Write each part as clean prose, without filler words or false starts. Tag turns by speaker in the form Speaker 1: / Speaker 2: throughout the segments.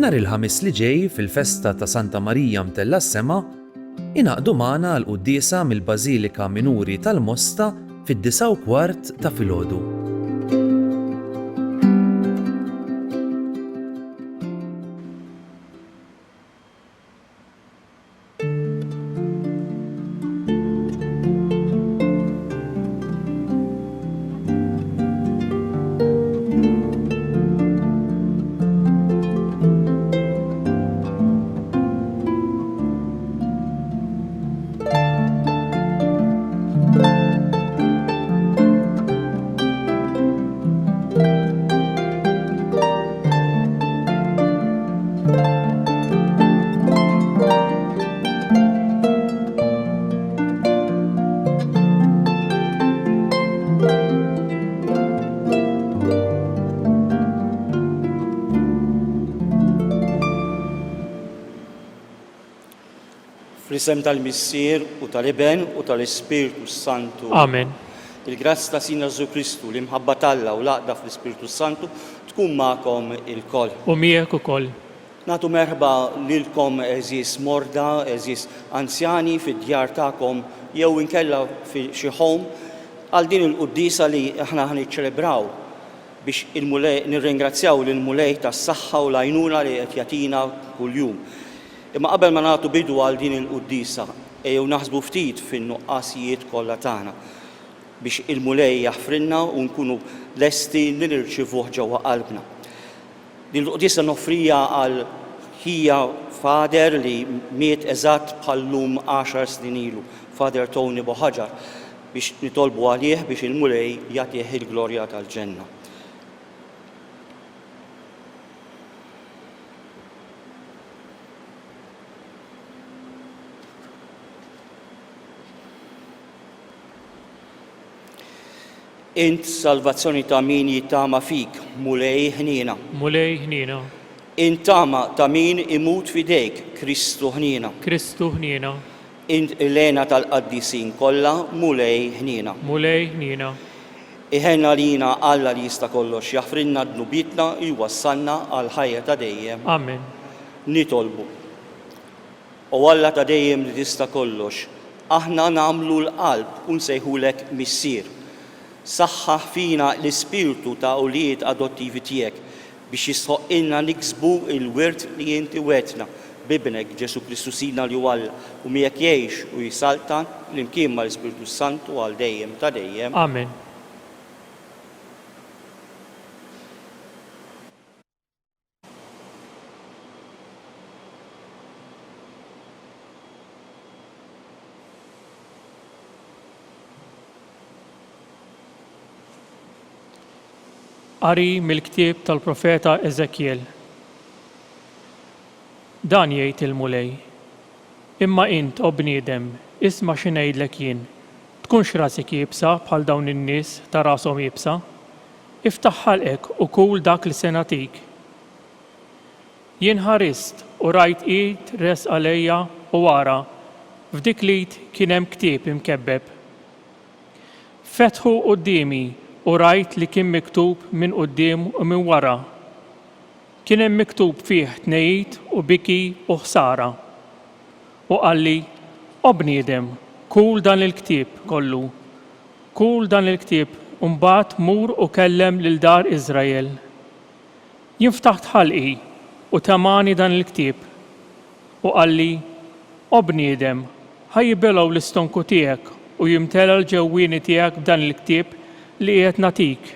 Speaker 1: Nhar il-ħamis li ġej fil-festa ta' Santa Marija Mtella s-Sema, inaqdu magħna l-quddiesa mill-Bażilika Minuri tal-Mosta fid-9:15 ta' filgħodu.
Speaker 2: Fl-isem tal-Missier u tal-Iben u tal-Ispiritu Santu.
Speaker 3: Amen.
Speaker 2: Il-grazz ta' Sina Ġesu Kristu li mħabba Alla u laqda fl-Ispiritu Santu tkun magħkom il-koll.
Speaker 3: U miegħek ukoll.
Speaker 2: Nagħtu merħba lilkom eżis morda, eżis anzjani fid-djar tagħkom jew inkella fi xi home għal din il-quddiesa li aħna ħaniċċelebraw biex nirringrazzjaw lill-mulej tas-saħħa u l-għajnuna li qed jagħtina kuljum. Imma qabel ma nagħtu bidu għal din il-quddiesa ejjew naħsbu ftit fin-nuqqasijiet kollha tagħna biex il-mulej jaħfrilna u nkunu lesti li nirċievuh ġewwa qalbna. Din il-quddiesa noffrija għal ħija fader li miet eżatt bħallum 10 snin ilu, Fader Tony Boħaġar, biex nitolbu għalih biex il-mulej jagħtih il-glorja tal-ġenna. Int salvazzjoni ta' min jittama fik, mulej ħnina.
Speaker 3: Mulej ħnina.
Speaker 2: Int tama ta' min imut fidejk, Kristu ħnina.
Speaker 3: Kristu ħnina.
Speaker 2: Int il-lena tal-qaddisin kollha, mulej ħnina.
Speaker 3: Mulej ħnina.
Speaker 2: Iħenna lina Alla li jista' kollox jaħfrilna dnubitna jwassalna għal ħajja ta' dejjem.
Speaker 3: Amen.
Speaker 2: Nitolbu. O Alla ta' dejjem li tista' kollox, aħna nagħmlu l-qalb u nsejħulek missier. Saħħaħ fina l-ispirtu ta' ulijiet adottivi tiegħek biex jisħoqilna niksbu il-wirt li inti wetna bibnek Ġesu Kristu Sina li Alla u miegħek jgħix u jisaltan l-imkien mal-Ispiritu Santu għal dejjem ta' dejjem.
Speaker 3: Amen. Qari mill-ktieb tal-profeta Eżekiel. Dan jgħid il-mulej. Imma int, o bniedem, isma' xi ngħidlek jien. Tkunx rasek jibsa bħal dawn in-nies ta' rashom jibsa. Iftaħ ħalqek u kul dak li se nagħtik. Jien ħarist u rajt id res għalejja u wara f'dik l-id kien hemm ktieb imkebbeb. Fetħu qudiemi u rajt li kien miktub minn quddiem u minn wara. Kien hemm miktub fih tnejjid u biki u ħsara. U qalli, o bniedem, kul dan il-ktieb kollu. Kul dan il-ktieb u mbagħad mur u kellem lil dar Iżrael. Jien ftaħt ħalqi u tamani dan il-ktieb u qalli, o bniedem, ħajjibelgħu l-istonku tiegħek u jimtela l-ġewwieni tiegħek b'dan il-ktieb li qiegħed nagħtik.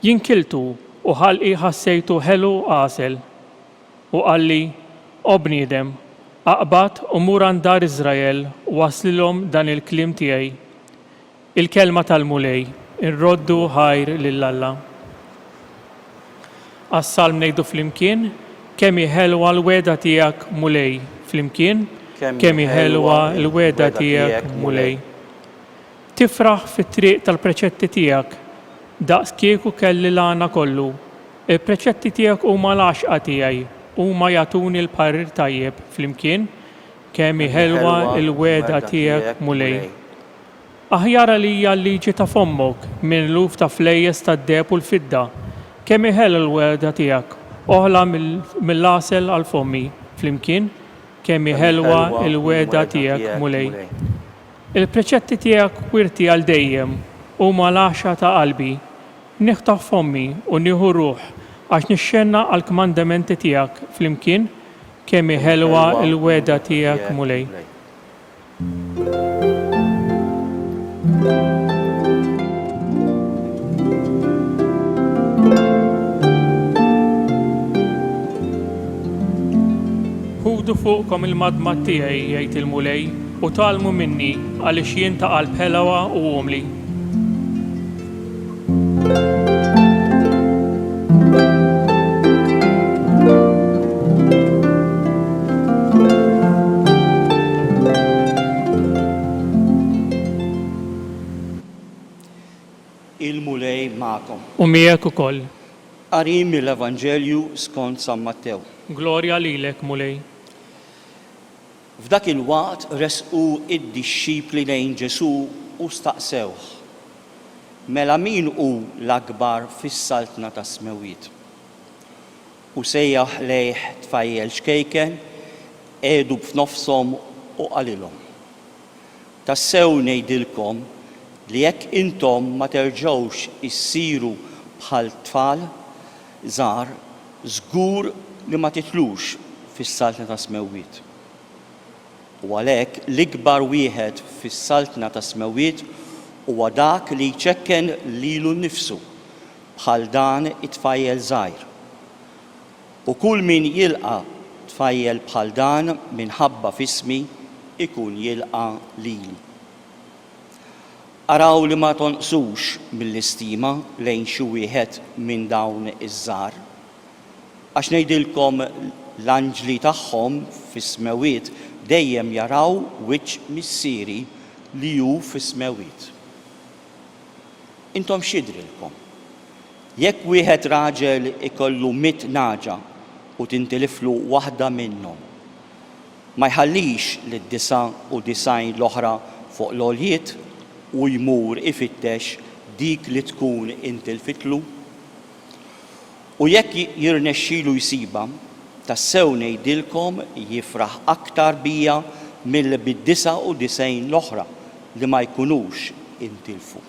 Speaker 3: Jien kiltu u ħalqi ħassejtu ħelu qasel u qalli, o bniedem, aqbad u mur għand dar Iżrael u waslilhom dan il-kliem tiegħi. Il-kelma tal-mulej, irroddu ħajr lil Alla. Għas-salm ngħidu flimkien, kemm ħelwa l-weda tiegħek mulej flimkien, kemm ħelwa l-weda tiegħek mulej. Tifraħ fit-triq tal-preċetti tiegħek, daqs kieku kelli l-għana kollu. Il-preċetti tiegħek huma l-għaxqa tiegħi, huma jagħtuni l-parir tajjeb flimkien, kemm ħelwa l-weda tiegħek mulej. Aħjar għalija l-liġi ta' fommok minn luf ta' flejjes tad-deheb u l-fidda, kemm ħel l-weda tiegħek oħla mill-lasel għal fommi flimkien kemm ħelwa il-weda tiegħek mulej. Il-preċetti tiegħek wirti għal dejjem huma l-għaxa ta' qalbi. Niftaħ fommi u nieħu ruħ għax nixxenna għal kmandamenti tiegħek flimkien kemm ħelwa il-weda tiegħek mulej. Ħudu fuqkom il-madma tiegħi jgħid il-mulej u talmu minni għaliex jien ta' qalb ħelwa u umli.
Speaker 2: Il-mulej ma'kom.
Speaker 3: U miegħek ukoll.
Speaker 2: Qari mill-Evanġelju skont San Mattew.
Speaker 3: Glorja lilek mulej.
Speaker 2: F'dak il-waqt resqu id-dixxipli lejn Ġesu u staqsewh. Mela min hu l-akbar fis-saltna ta' smewiet? U sejjaħ lejh tfajjel xkejken, qiegħdu b'nofshom u qalilhom. Tassew ngħidilkom li jekk intom ma terġgħux issiru bħal tfal żgħar, żgur li ma titlux fis-saltna ta' smewiet. U għalhekk l-ikbar wieħed fis-saltna ta' smewiet huwa dak li jċekken lilu nnifsu bħal dan it-tfajjel żgħir. U kull min jilqa' tfajjel bħal dan minħabba f'ismi ikun jilqa' lili. Araw li ma tonqsux mill-istima lejn xi wieħed minn dawn iż-żgħar, għax ngħidilkom l-anġli tagħhom fis-smewiet dejjem jaraw wiċċ missieri li hu fis-smewiet. Intom x'jidrilkom? Jekk wieħed raġel ikollu 100 naġa u tintiliflu waħda minnhom, ma jħallix lid-99 l-oħra fuq l-għoljiet u jmur ifittex dik li tkun intilfitlu? U jekk jirnexxielu jsiba, tassew ngħidilkom jifraħ aktar bija milli bid-99 l-oħra li ma jkunux intilfu.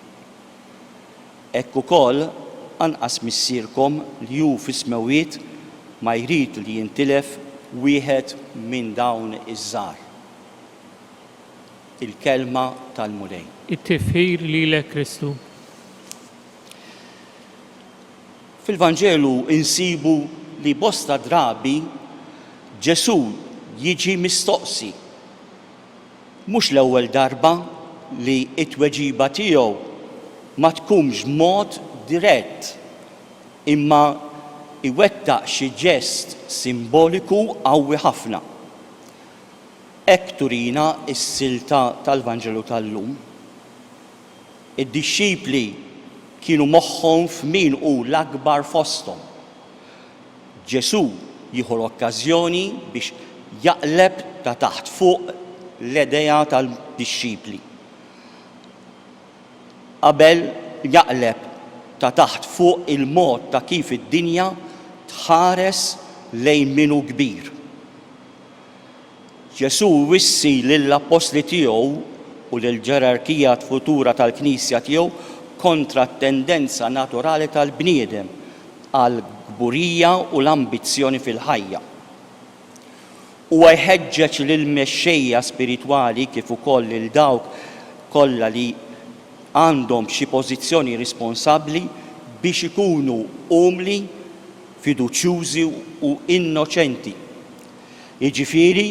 Speaker 2: Hekk ukoll anqas missierkom li hu fis-smewiet ma jrid li jintilef wieħed minn dawn iż-żgħar. Il-kelma tal-mulej.
Speaker 3: It-tifħir lilek Kristu.
Speaker 2: Fil-Vanġelu insibu li bosta drabi Ġesu jiġi mistoqsi. Mhux l-ewwel darba li t-tweġiba tiegħu ma tkunx mod dirett, imma iwettaq xi ġest simboliku qawwi ħafna. Hekk turina s-silta tal-Vanġelu tal-lum. Id-dixxipli kienu moħħhom f'min hu l-akbar fosthom. Ġesu jieħu l-okkażjoni biex jaqleb ta' taħt fuq l-idea tal-dixxipli. Qabel jaqleb ta' taħt fuq il-mod ta' kif id-dinja tħares lejn minu kbir. Ġesu wissi lill-apostli tiegħu u lill-ġerarkija futura tal-Knisja tiegħu kontra t-tendenza naturali tal-bniedem għal gburija u l-ambizzjoni fil-ħajja. Huwa jħeġġeġ lill-mexxejja spiritwali kif ukoll lil dawk kollha li għandhom xi pożizzjoni responsabbli biex ikunu umli, fiduċjużi u innoċenti. Jiġifieri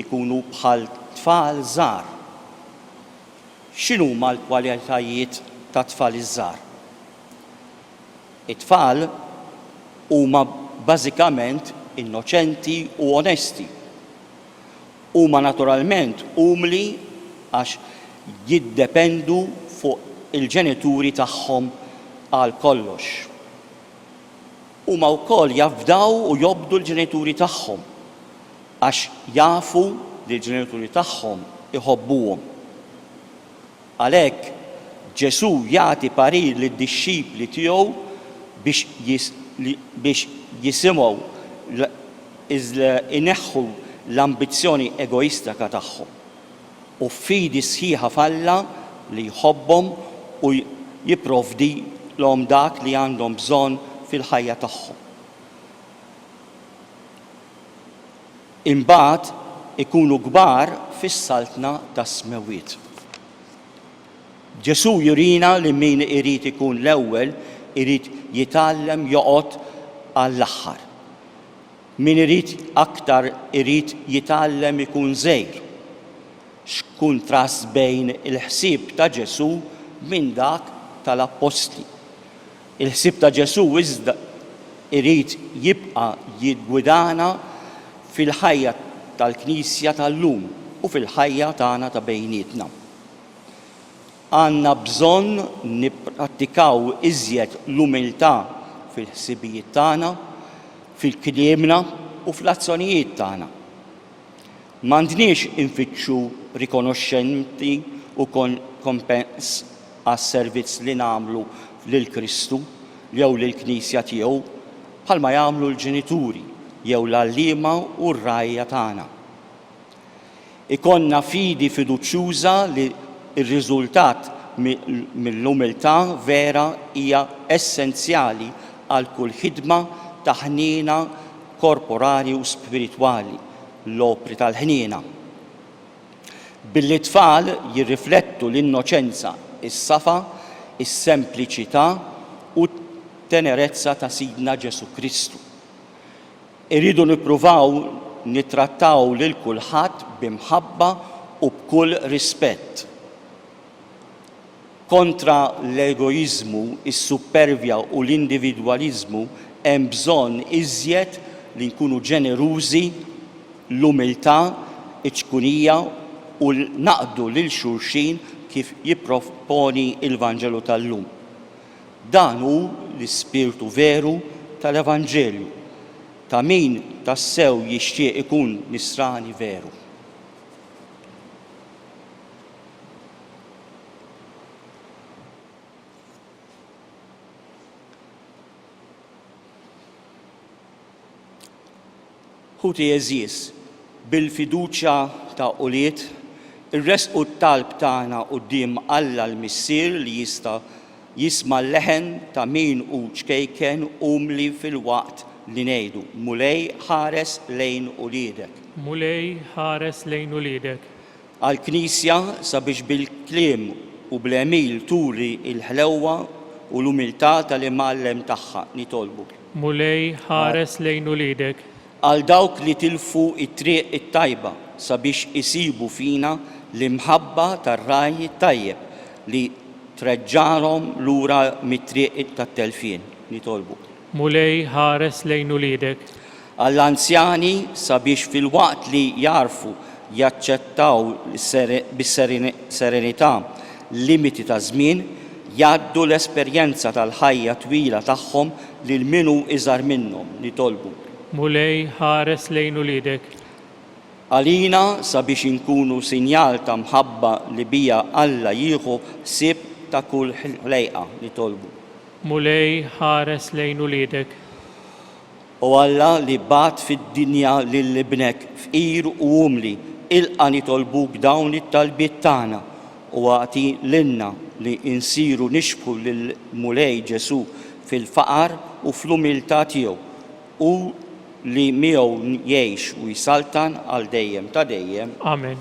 Speaker 2: ikunu bħal tfal żgħar. X'inhuma l-kwalitajiet ta' tfal iż-żgħar? It-tfal huma bażikament innoċenti u onesti. Huma naturalment umli għax jiddependu fuq il-ġenituri tagħhom għal kollox. Huma wkoll jafdaw u jobdu l-ġenituri tagħhom għax jafu li l-ġenituri tagħhom iħobbuhom. Għalhekk Ġesu jagħti parir lid-dixxipli tiegħu biex jisimgħu ineħħu l-ambizzjoni egoistika tagħhom u fidi sħiħa falla li jħobbhom u jipprovdi l-hom dak li għandhom bżonn fil-ħajja tagħhom. Imbagħad ikunu kbar fis-saltna tas-smewiet. Ġesu jurina li min irid ikun l-ewwel irid jitgħallem joqgħod għall-aħħar. Min irid aktar irid jitgħallem ikun żgħir. X'kuntrast bejn il-ħsieb ta' Ġesu minn dak tal-Apostli. Il-ħsieb ta' Ġesu iżda irid jibqa' jiggwidana fil-ħajja tal-Knisja tal-lum u fil-ħajja tagħna ta' bejnietna. Għandna bżonn nipprattikaw iżjed l-umiltà fil-ħsibijiet tagħna, fil-kliemna u fl-azzjonijiet tagħna. M'għandniex infittxu rikonoxxenti u kompens għas-servizz li nagħmlu lil Kristu jew lill-Knisja tiegħu bħalma jagħmlu l-ġenituri jew l-għalliema u r-rajja tagħna. Ikonna fidi fiduċjuża li r-riżultat mill-umiltà vera hija essenzjali għal kull ħidma ta' ħniena korporali u spiritwali, l-opri tal-ħniena. Billi tfal jirriflettu l-innoċenza, is-safa, is-sempliċità u t-tenerezza ta' Sidna Ġesu Kristu. Irridu nippruvaw nittrattaw lil kulħadd b'imħabba u b'kull rispett. Kontra l-egoizmu, is-supervja u l-individwaliżmu hemm bżonn iżjed li nkunu ġenerużi, l-umiltà, iċ-ċkunija u naqdu lil xulxin kif jipproponi l-Vanġelu tal-lum. Dan hu l-ispirtu veru tal-Evanġelju ta' min tassew jixtieq ikun nisrani veru. Ħuti eżies, bil-fiduċja ta' quliet, irresqu t-talb tagħna quddiem Alla l-Missier li jista' jisma' l-leħen ta' min hu ċkejken umli fil-waqt li ngħidu mulej ħares lejn uliedek.
Speaker 3: Mulej ħares lejn uliedek.
Speaker 2: Għall-Knisja sabiex bil-kliem u bl-emil turi l-ħlewwa u l-umiltà tal-imgħallem tagħha nitolbu.
Speaker 3: Mulej ħares lejn uliedek.
Speaker 2: Għal dawk li tilfu it-triq it-tajba sabiex isibu fina l-imħabba tar-raj tajjeb li treġġarhom lura mit-triq tat-telfien nitolbu.
Speaker 3: Mulej ħares lejn uliedek.
Speaker 2: Għall-anzjani sabiex fil-waqt li jarfu jaċċettaw bis-serenità limiti ta' żmien jgħaddu l-esperjenza tal-ħajja twila tagħhom lil minu iżgħar minnhom nitolbu.
Speaker 3: Mulej ħares lejn uliedek.
Speaker 2: Għalina sabiex inkunu sinjal ta' mħabba li bija Alla jieħu ħsieb ta' kull ħlejqa nitolbu.
Speaker 3: Mulej ħares lejn uliedek.
Speaker 2: U Alla li bat fid-dinja lill-ibnek fqir u umli ilqa' nitolbuk dawn it-talbiet tagħna u għati lilna li insiru nixbħu lil mulej Ġesu fil-faqar u fl-umiltà tiegħu u li miegħu jgħix u jsaltan għal dejjem ta' dejjem.
Speaker 3: Amen.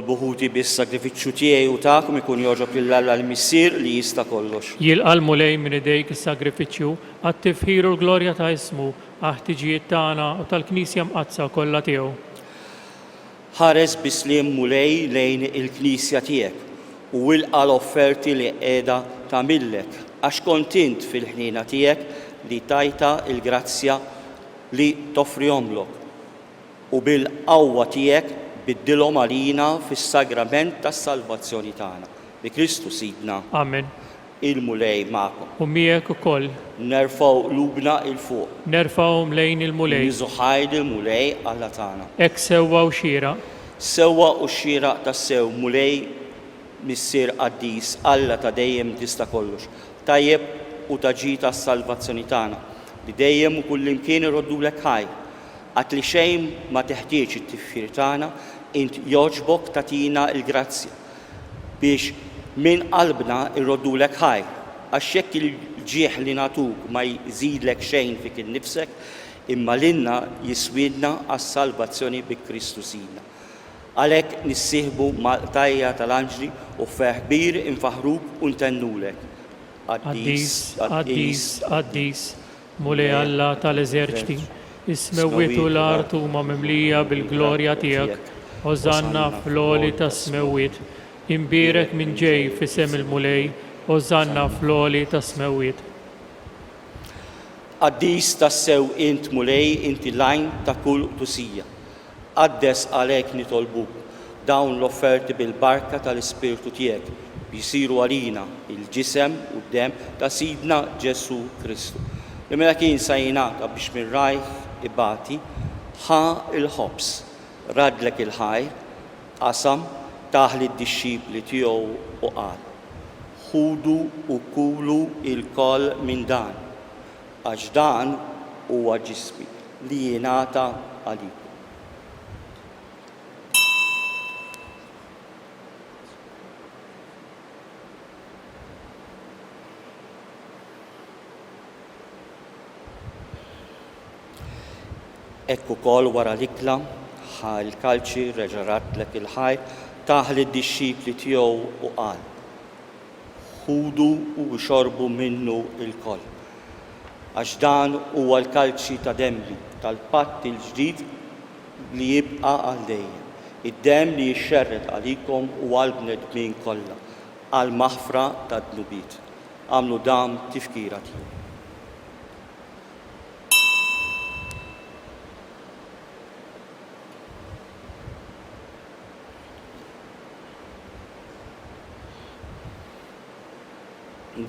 Speaker 2: Nitolbu ħuti bis-sagrifiċċju tiegħi u tagħkom ikun joġob lill-Alla l-Missier li jista' kollox.
Speaker 3: Jilqa' l-mulej minn idejk is-sagrifiċċju għat-tifħir u l-glorja ta' ismu għaħtiġijiet tagħna u tal-Knisja mqazza kollha tiegħu.
Speaker 2: Ħares bisliem mulej lejn il-Knisja tiegħek u wilqa l-offerti li qiegħda tagħmillek għax kontint fil-ħniena tiegħek li tajta il-grazzja li toffrihomlok u bil-qawwa tiegħek biddilhom għalina fis-sagrament tas-salvazzjoni tagħna. Bi Kristu Sidna.
Speaker 3: Amen.
Speaker 2: Il-mulej magħkom.
Speaker 3: U miegħek ukoll
Speaker 2: Nerfgħu qlubna il fuq.
Speaker 3: nerfgħuhom lejn il-mulej.
Speaker 2: Niżu ħajl il-mulej Alla tagħna.
Speaker 3: Hekk sewwa u xieraq.
Speaker 2: Sewwa u xieraq tas-sew mulej Missier Qaddis Alla ta' dejjem tista' kollox. Tajjeb u taġi tas-salvazzjoni tagħna li dejjem u kullimkien iroddulek ħajl. Għat li xejn ma teħtieġ it-tifħir tagħna int jogħġbok tagħtina l-grazzja biex minn qalbna irroddulek ħajl għax jekk il-ġieħ li nagħtuk ma jżidlek xejn fik innifsek imma lilna jiswidna għas-salvazzjoni bi Kristu Sidna. Għalhekk nissieħbu mal-tajja tal-anġli u feħbir infaħruk u ntennulek.
Speaker 3: Qaddis, Qaddis, Qaddis, mulej Alla tal-eżerċti, is-smewwiet u l-art huma mimlija bil-glorja tiegħek. Ożanna fl-għoli tas-smewwiet. Imbierek minn ġej f'isem il-mulej, ożanna fl-għoli tas-smewwiet.
Speaker 2: Qaddis tassew int mulej inti lajn ta' kull tusija. Qaddes għalhekk nitolbuk dawn l-offerti bil-barka tal-Ispirtu tiegħek jisiru għalina il-ġisem u d-dem ta' Sidna Ġesu Kristu. Li mela kien sa jingħata biex minn rajh ibati ħa il-ħobs, radlek il-ħajr, qasam taħli d-dixxipli tiegħu u qal: ħudu u kulu il-koll minn dan, għax dan huwa ġismi li jingħata għalikom. Ekku kol wara l-ikla, il-kalċi reġaratlek il-ħajr, taħli d-dixxipli tiegħu u qal: ħudu u xorbu minnu il-koll. Għax dan huwa l-kalċi ta' demmi tal-patt il-ġdid li jibqa' għal dejjem. Id-dem li jixxerred għalikom u għall-bnedmin kollha għal maħfra tad-dnubiet. Għamlu dam tifkira tiegħu.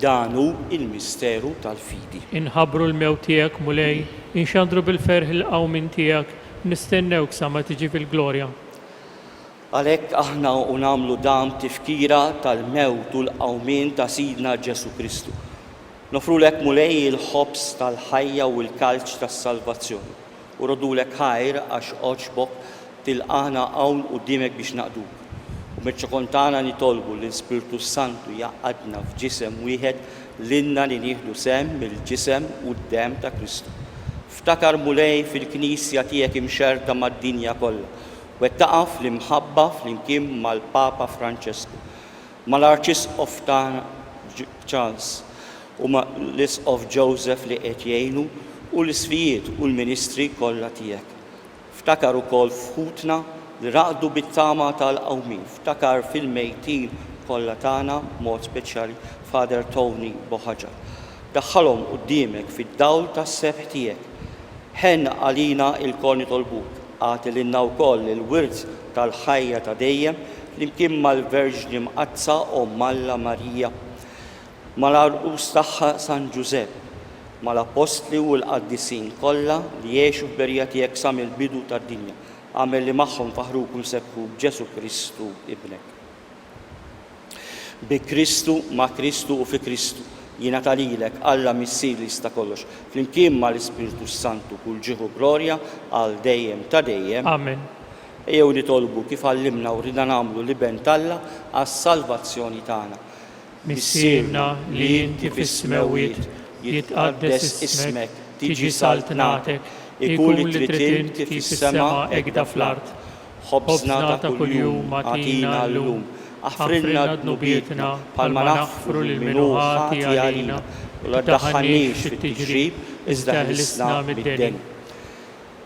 Speaker 2: Dan hu il-misteru tal-fidi.
Speaker 3: Inħabbru l-mew tiegħek mulej, inxandru bil-ferħ il-qawmin tiegħek, nistennewk sa ma tiġi fil-glorja.
Speaker 2: Għalhekk aħna u nagħmlu dam tifkira tal-mewt u l-qawmien ta' Sidna Ġesu Kristu. Nofrulek mulej il-ħobs tal-ħajja u l-kalċ tas-salvazzjoni. U rodulek ħajr għax oġbok tilqana hawn quddiemek biex naqduk. U meċċokontana nitolbu l-Ispirtu Santu jaqadna f'ġisem wieħed lilna li nieħdu sem mill-ġisem u d-dem ta' Kristu. Ftakar mulej fil-Knisja tiegħek imxerta mad-dinja kollha u taqa' fl-imħabba flimkien mal-Papa Franċesku, mal-Arċisqof tagħna Charles u mal-Isqof Joseph li qed jgħinu u l-isfijiet u l-ministri kollha tiegħek. Ftakar ukoll f'ħutna li raqdu bit-tama tal-qawmin, ftakar fil-mejtin kollha tagħna mod speċjali Father Tony Boħaġa. Daħħalhom quddiemek fid-dawl tas-sebħ tiegħek. Ħen għalina il-kol nitolbuk, għati lilna wkoll il-wirt tal-ħajja ta' dejjem flimkien mal-Verġni Mqazza Omm Alla Marija, mal-Arqus tagħha San Ġusepp, mal-Apostli u l-Qaddisin kollha li jgħixu f'berja tiegħek sa mill-bidu tad-dinja. Għamel li magħhom faħrukum sebħu b'Ġesu Kristu ibnek. Bi Kristu, ma' Kristu u fi Kristu, jingħata lilek Alla Missier li jista' kollox, flimkien mal-Ispirtu Santu kull ġieħu glorja għal dejjem ta' dejjem.
Speaker 3: Amen.
Speaker 2: Ejjew nitolbu kif għallimna u rridna nagħmlu li ben Alla għas-salvazzjoni tagħna.
Speaker 3: Missierna li inti fis-smewwiet, jitqaddes ismek, tiġi saltnatek, ikun li trid inti fis-sema ekda fl-art.
Speaker 2: خبزنا تا كل يوم أعطينا اللوم أغفرنا ذنوبنا بحالما نغفر للمن خاطي علينا ولا تدخلنيش في التجريب إذ أهلسنا من الدنيا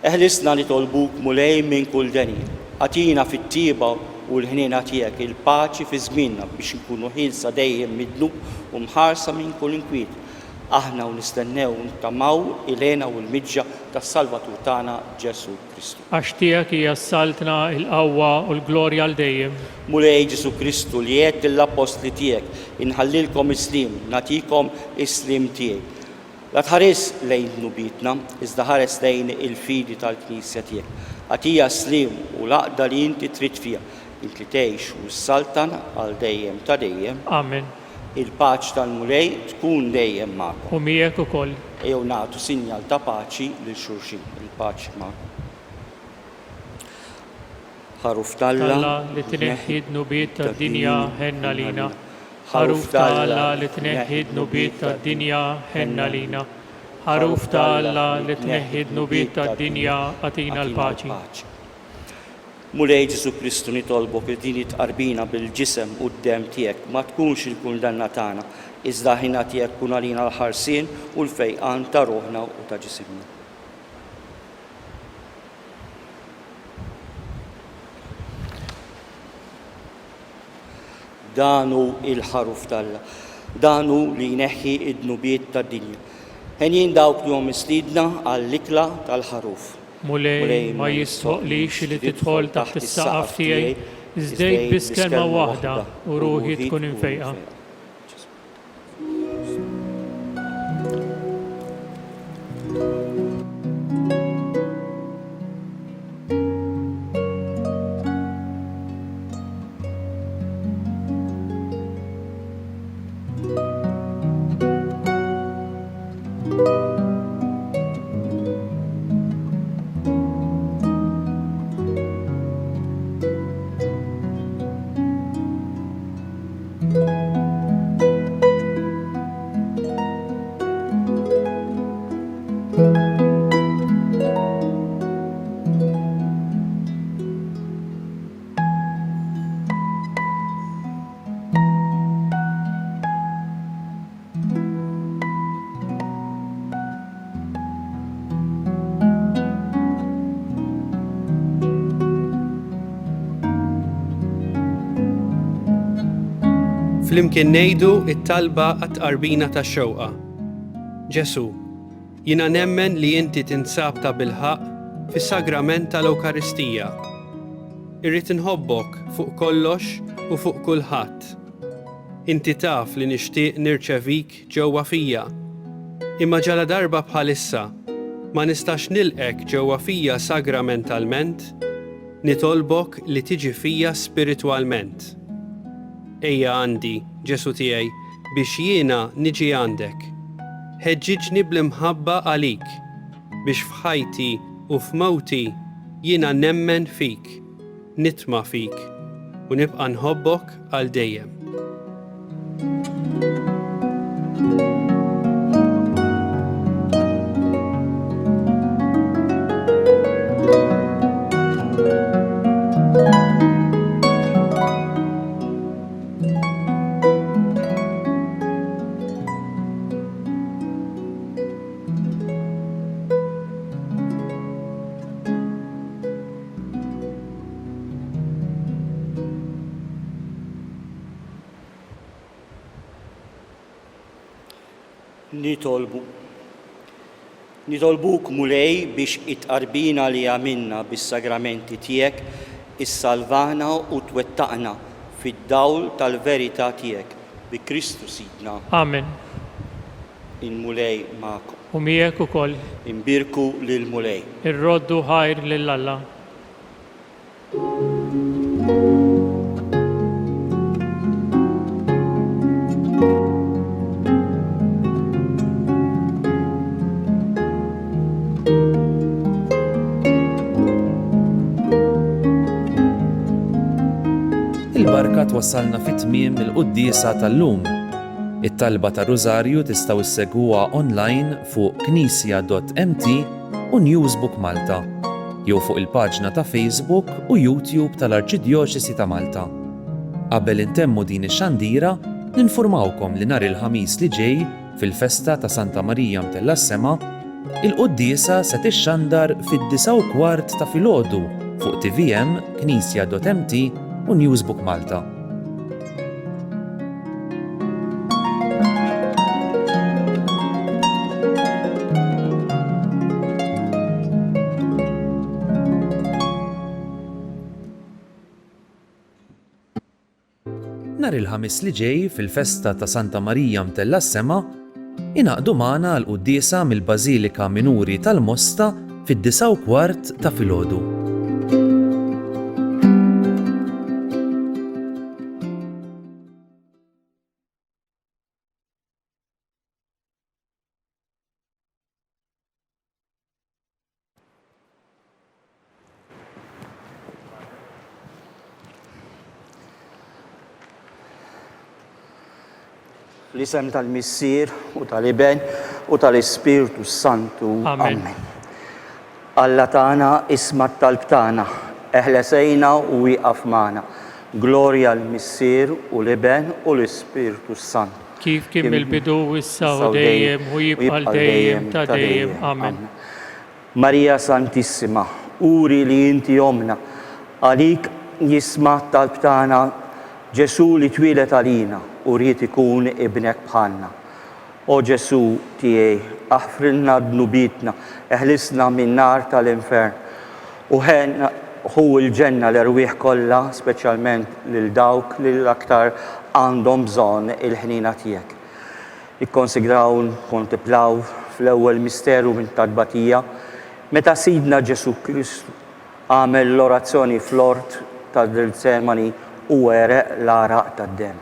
Speaker 2: أهلسنا نطلبوك مولاي من كل دنيا أعطينا في الطيبة والهنينة تياك الباċi في زميننا biex nkunu ħilsa dejjem mid-dnub u mħarsa minn kull inkwiet. Aħna u nistennew ntamaw ilena u l-miġġa tas-Salvatur tagħna Ġesu Kristu.
Speaker 3: Għax tiegħek hija s-saltna, il-qawwa u l-glorja għal dejjem.
Speaker 2: Mulej Ġesu Kristu li jgħid lill-apostli tiegħek inħallilkom islim, nagħtikom islim tiegħi. La tħares lejn dnubitna, iżda ħares lejn il-fidi tal-Knisja tiegħek. Għatija slim u laqda li inti trid fiha. Inti tgħix u s-saltan għal dejjem ta' dejjem.
Speaker 3: Amen.
Speaker 2: Il-paċ tal-mulej tkun dejjem magħkom.
Speaker 3: U miegħek ukoll.
Speaker 2: Ejjew nagħtu sinjal ta' paċi lil xulxin. Il-paċi magħkom. Ħaruf
Speaker 3: Alla li tneħħi dnubiet tad-dinja ħenna lina. Ħaruf ta' Alla li tneħħi dnubiet tad-dinja ħenna lina. Ħaruf ta' Alla li tneħħi dnubiet tad-dinja atina l-paċi.
Speaker 2: Mulej Ġesu Kristu nitolbok li din tqarbina bil-ġisem u d-dem tiegħek ma tkunx il-kundanna tagħna, iżda ħina tiegħek kun għalina l-ħarsien u l-fejqan ta' ruħna u ta' ġisimna. Danu il-ħaruf talla, danu li jneħħi id-dnubiet tad-dinja. Ħenjin dawk li hum mistiedna għall-ikla tal-ħaruf.
Speaker 3: Mulej ma jisħoqlix li tidħol taħt is-saqaf tiegħi, iżdejk biss kelma waħda u ruħi tkun infejqa.
Speaker 4: Flimkien ngħidu it-talba għat-tqarbina tax-xewqa. Ġesu, jiena nemmen li inti tinsab ta' bilħaq fis-sagrament tal-Ewkaristija. Irrid inħobbok fuq kollox u fuq kulħadd. Inti taf li nixtieq nirċevik ġewwa fija. Imma ġala darba bħalissa ma nistax nilqek ġewwa fija sagramentalment, nitolbok li tiġi fija spiritwalment. Ejja għandi, Ġesu tiegħi, biex jiena niġi għandek. Ħeġġiġni bl-imħabba għalik, biex f'ħajti u f'mewti jiena nemmen fik, nitma' fik, u nibqa' nħobbok għal dejjem.
Speaker 2: Nitolbuk mulej biex it-qarbina li għamilna bis-sagramenti tiegħek issalvana u twettaqna fid-dawl tal-verità tiegħek bi Kristu Sidna.
Speaker 3: Amen.
Speaker 2: Il-mulej magħkom.
Speaker 3: U miegħek ukoll.
Speaker 2: Imbirku lil mulej.
Speaker 3: Irroddu ħajr lil Alla.
Speaker 1: Il-barka twassalna fit-tmiem il-qudiesa tal-lum. It-talba ta' Rużarju tistgħu issegwuha online fuq knisja.mt u Newsbook Malta. jew fuq il-paġna ta' Facebook u YouTube tal-Arċidjoċesi ta' Malta. Qabel intemmu din ix-xandira, ninfurmawkom li nhar il-ħamis li ġej fil-festa ta' Santa Marija Mtella s-Sema, il-Quddiesa se tixxandar fid-9:15 ta' filgħodu fuq TVM, Knisja.mt u Newsbook Malta. Nhar il-ħamis li ġej fil-festa ta' Santa Marija Mtella s-Sema, inaqdu magħna l-Quddiesa mill-Bażilika Minuri tal-Mosta fid-9:15 ta' filgħodu.
Speaker 2: L-isem tal-Missier u tal-Iben u tal-Ispiritu Santu.
Speaker 3: Amen.
Speaker 2: Alla tagħna isma' talb tagħna, eħlesejna u wieqaf magħna. Glorja l-Missier u l-Iben u l-Ispiritu Santu.
Speaker 3: Kif kien mill-bidu issa u dejjem u jibqa' dejjem ta' dejjem. Amen.
Speaker 2: Marija Santissima, uri li inti omna, għalik jisma' talb tagħna Ġesu li twilet għalina u rrid ikun ibnek bħalna. O Ġesu tiegħi, aħfrilna dnubitna, eħlisna min-nar tal-infern u ħenna hu l-ġenna l-erwieħ kollha, speċjalment lil dawk li l-aktar għandhom bżonn il-ħnina tiegħek. Ikkonsigraw nkontemplaw fl-ewwel misteru minn tad-tbatija meta Sidna Ġesu Kristu għamel l-orazzjoni fl-ort tad-Ġetsemani u għereq l-għaraq tad-dem.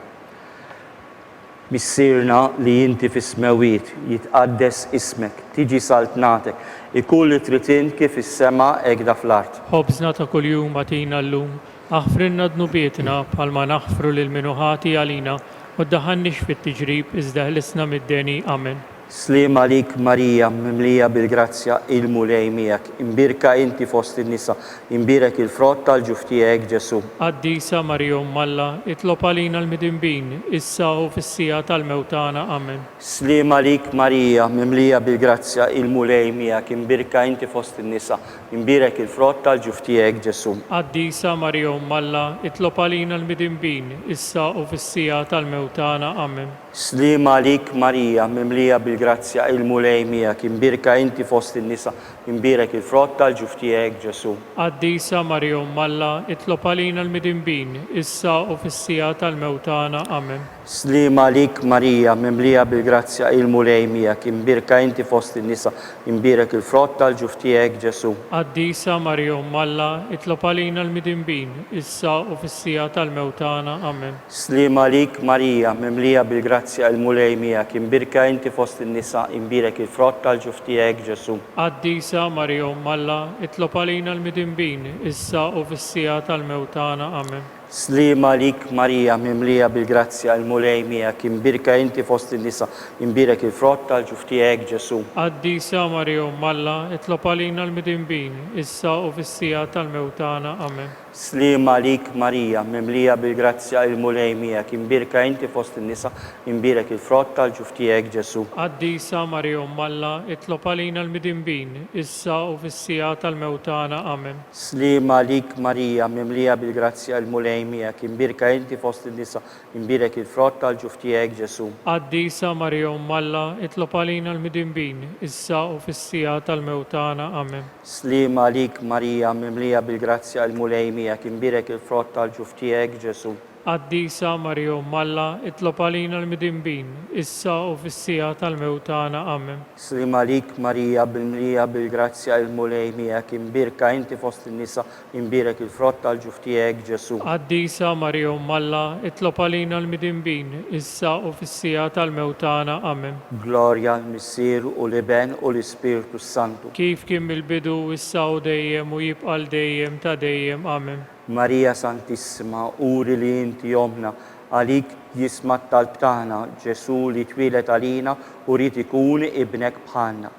Speaker 2: Missirna li inti fis-smewiet jitqaddes ismek, tiġi saltnatek, ikun li trid kif is-sema hekk fl-art.
Speaker 3: Ħobżna ta' kuljum atina llum, aħfrilna dnubietna bħalma naħfru lil minuħati għalina u ddaħħalniex fit-tiġrib iżda ħlisna mid-deni. Amen.
Speaker 2: Slim għalik Marija, mimlija bil-grazzja il-mulej miegħek, imbirka inti fost in-nisa, imbirek il-frott tal-ġuf tiegħek Ġesu.
Speaker 3: Qaddisa Marija Umm Alla, itlob għalina l-midinbin, issa u fis-sija tal-mewtana. Amen.
Speaker 2: Slim għalik Marija, mimlija bil-grazzja il-mulej miegħek, imbirka inti fost in-nisa, imbirek il-frott tal-ġuf tiegħek Ġesu.
Speaker 3: Qaddisa Marija Umm Alla, itlob għalina l-midinbin, issa u fis-sija tal-mewtana. Amen.
Speaker 2: Slim għalik Marija, mimlija bil-grazzja il-mulej miegħek, imbirka inti fost in-nisa, imbirek il-frott tal-ġuf tiegħek Ġesu.
Speaker 3: Qaddisa Marija Umm Alla, itlob għalina l-midinbin, issa u fis-sija tal-mewtana. Amen.
Speaker 2: Slim għalik Marija, mimlija bil-grazzja il-mulej miegħek, imbirka inti fost in-nisa, imbirek il-frott tal-ġuf tiegħek Ġesu.
Speaker 3: Qaddisa Marija Umm Alla, itlob għalina l-midinbin, issa u fis-sija tal-mewtana. Amen.
Speaker 2: Slim għalik Marija, mimlija bil-grazzja il-mulej miegħek, imbirka inti fost in-nisa, imbirek il-frott tal-ġuf tiegħek Ġesu.
Speaker 3: Qaddisa Marija Umm Alla, itlob għalina l-midinbin, issa u fis-sija tal-mewtana. Amen.
Speaker 2: Slim għalik Marija, mimlija bil-grazzja il-mulej miegħek, imbirka inti fost in-nisa, imbirek il-frott tal-ġuf tiegħek Ġesu.
Speaker 3: Qaddisa Marija Umm Alla, itlob għalina l-midinbin, issa u fis-sija tal-mewtana. Amen.
Speaker 2: Slim għalik Marija, mimlija bil-grazzja il-mulej miegħek, imbirka inti fost in-nisa, imbirek il-frott tal-ġuf tiegħek Ġesu.
Speaker 3: Qaddisa Marija Umm Alla, itlob għalina l-midinbin, issa u fis-sija tal-mewtana. Amen.
Speaker 2: Slim għalik Marija, mimlija bil-grazzja il-mulej miegħek, imbirka inti fost in-nisa, imbirek il-frott tal-ġuf tiegħek Ġesu.
Speaker 3: Qaddisa Marija Umm Alla, itlob għalina l-midinbin, issa u fis-sija tal-mewtana. Amen.
Speaker 2: Slim għalik Marija, mimlija bil-grazzja il-mulej miegħek, imbirek il-frott tal-ġuf tiegħek Ġesu.
Speaker 3: Qaddisa Marija Umm Alla, itlob għalina l-midinbin, issa u fis-sija tal-mewtana. Amen.
Speaker 2: Slim għalik Marija, mimlija bil-grazzja il-mulej miegħek, imbirka inti fost in-nisa, imbirek il-frott tal-ġuf tiegħek Ġesu.
Speaker 3: Qaddisa Marija Umm Alla, itlob għalina l-midinbin, issa u fis-sija tal-mewtana. Amen.
Speaker 2: Glorja l-Missier u l-Iben u l-Ispiritu Santu.
Speaker 3: Kif kien mill-bidu issa u dejjem u jibqa' dejjem ta' dejjem. Amen.
Speaker 2: Marija Santissima, uri li inti omna, għalik jisma' talb tagħna, Ġesu li twilet għalina u rrid ikun ibnek bħalna.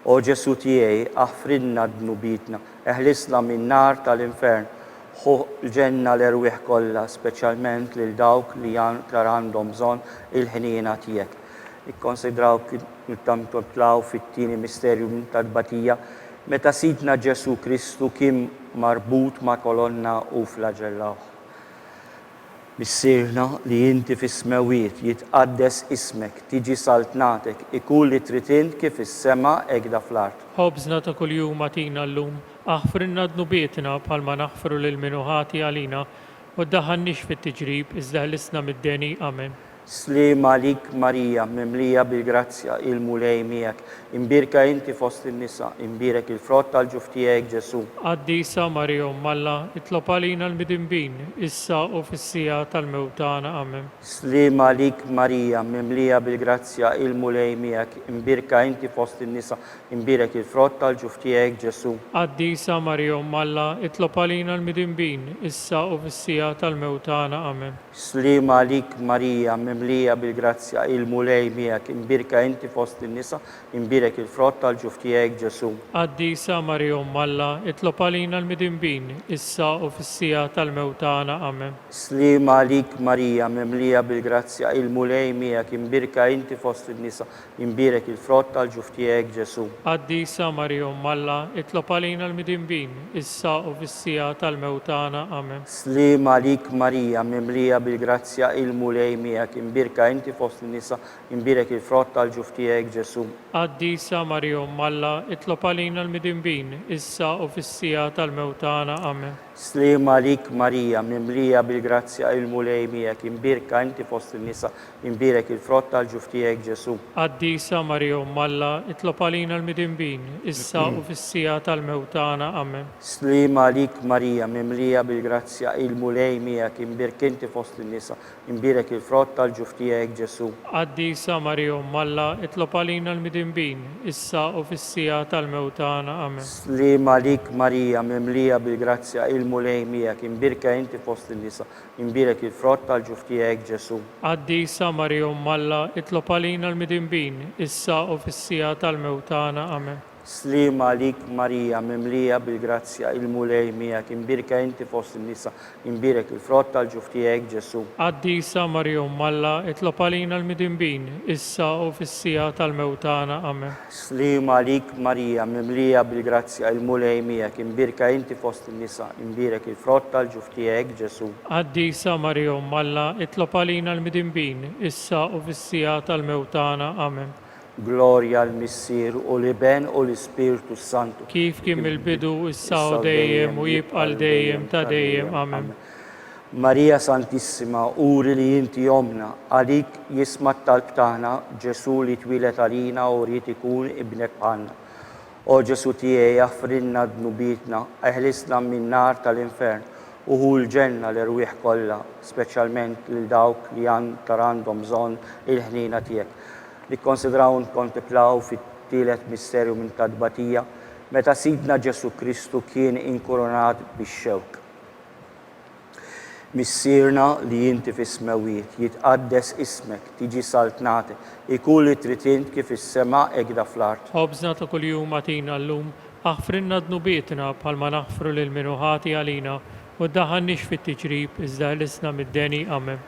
Speaker 2: O Ġesu tiegħi, aħfrinna d-nubitna, eħlisna min-nar tal-infern, ħu l-ġenna l-erwieħ kollha, speċjalment lil dawk li għandhom bżonn il-ħniena tiegħek. Ikkonsidraw nittamtlaw fit-tieni misterju ta' tbatija, meta Sidna Ġesu Kristu kien marbut ma' kolonna u flaġellawh. Missirna li inti fis-smewiet jitqaddes ismek, tiġi saltnatek, ikun li trid int kif is-sema hekk fl-art.
Speaker 3: ħobżna ta' kuljum atina llum, aħfrinna d-nubietna bħalma naħfru lil minuħati għalina, u ddaħħalniex fit-tiġrib, iżda ħlisna mid-deni. Amen.
Speaker 2: Slima lik Marija, mimlija bil-grazzja, il-mulej miegħek, imbirka inti fost in-nisa, imbirek il-frott tal-ġuf tiegħek Ġesu.
Speaker 3: Qaddisa Marija Malla, itlob għalina l-midinbin, issa u fis-sija tal-mewtana. Amen.
Speaker 2: Slima lik Marija, mimlija bil-grazzja, il-mulej miegħek, imbirka inti fost in-nisa, imbirek il-frott tal-ġuf tiegħek Ġesu.
Speaker 3: Qaddisa Marija Malla, itlob għalina l-midinbin, issa u fis-sija tal-mewtana. Amen.
Speaker 2: Slima lik Marija, mimlija bil-grazzja, il-mulej miegħek, imbirka inti fost in-nisa, imbirek il-frott tal-ġuf tiegħek Ġesu.
Speaker 3: Qaddisa Marija Malla, itlob għalina l-midinbin, issa u fis-sija tal-mewtana. Amen.
Speaker 2: Slima lik Marija, mimlija bil-grazzja, il-mulej miegħek, imbirka inti fost in-nisa, imbirek il-frott tal-ġuf tiegħek Ġesu.
Speaker 3: Qaddisa Marija Malla, itlob għalina l-midinbin, issa u fis-sija tal-mewtana. Amen.
Speaker 2: Slima lik Marija, mimlija bil-grazzja, il-mulej miegħek, imbirka inti fost in-nisa, imbirek il-frott tal-ġuf tiegħek Ġesu.
Speaker 3: Qaddisa Marija Malla, itlob għalina l-midinbin, issa u fis-sija tal-mewtana. Amen.
Speaker 2: Slima lik Marija, mimlija bil-grazzja, il-mulej miegħek, imbirka inti fost in-nisa, imbirek il-frott tal-ġuf tiegħek Ġesu.
Speaker 3: Qaddisa Marija Malla, itlob għalina l-midinbin, issa u fis-sija tal-mewtana. Amen.
Speaker 2: Slima lik Marija, mimlija bil-grazzja, il-mulej miegħek, imbirk inti fost in-nisa, imbirek il-frott tal-ġuf tiegħek Ġesu.
Speaker 3: Qaddisa Marija Malla, itlob għalina l-midinbin, issa u fis-sija tal-mewtana. Amen.
Speaker 2: Slima lik Marija, mimlija bil-grazzja, il-mulej miegħek, imbirka inti fost in-nisa, imbirek il-frott tal-ġuf tiegħek Ġesu.
Speaker 3: Qaddisa Marija Malla, itlob għalina l-midinbin, issa u fis-sija tal-mewtana. Amen.
Speaker 2: Slima lik Marija, mimlija bil-grazzja, il-mulej miegħek, imbirka inti fost in-nisa, imbirek il-frott tal-ġuf tiegħek Ġesu.
Speaker 3: Qaddisa Marija Malla, itlob għalina l-midinbin, issa u fis-sija tal-mewtana. Amen.
Speaker 2: Slima lik Marija, mimlija bil-grazzja, il-mulej miegħek, imbirka inti fost in-nisa, imbirek il-frott tal-ġuf tiegħek Ġesu.
Speaker 3: Qaddisa Marija Malla, itlob għalina l-midinbin, issa u fis-sija tal-mewtana. Amen.
Speaker 2: Glorja l-Missier u l-Iben u l-Ispiritu Santu.
Speaker 3: Kif kien mill-bidu, issa u dejjem u jibqa' dejjem ta' dejjem. Amen.
Speaker 2: Marija Santissima, uri li inti omna, għalik jisma' t-talb tagħna, Ġesu li twilet għalina u rrid ikun ibnek bħalna. O Ġesu tiegħi, aħfrinna d-nubitna, eħlisna min-nar tal-infern, uħu l-ġenna l-erwieħ kollha, speċjalment lil dawk li għandhom bżonn il-ħnina tiegħek. Li konsidraw nkontemplaw fit-tielet misterju minn tbatija, meta Sidna Ġesu Kristu kien inkoronat bix-xewk. Missirna li inti fis-smewiet, jitqaddes ismek, tiġi saltnatek, ikun li trid int kif is-sema hekk fl-art.
Speaker 3: Ħobżna ta' kuljum atina llum, aħfrinna d-nubietna bħalma naħfru lil minuħati għalina, u ddaħħalniex fit-tiġrib, iżda ħlisna mid-deni. Amen.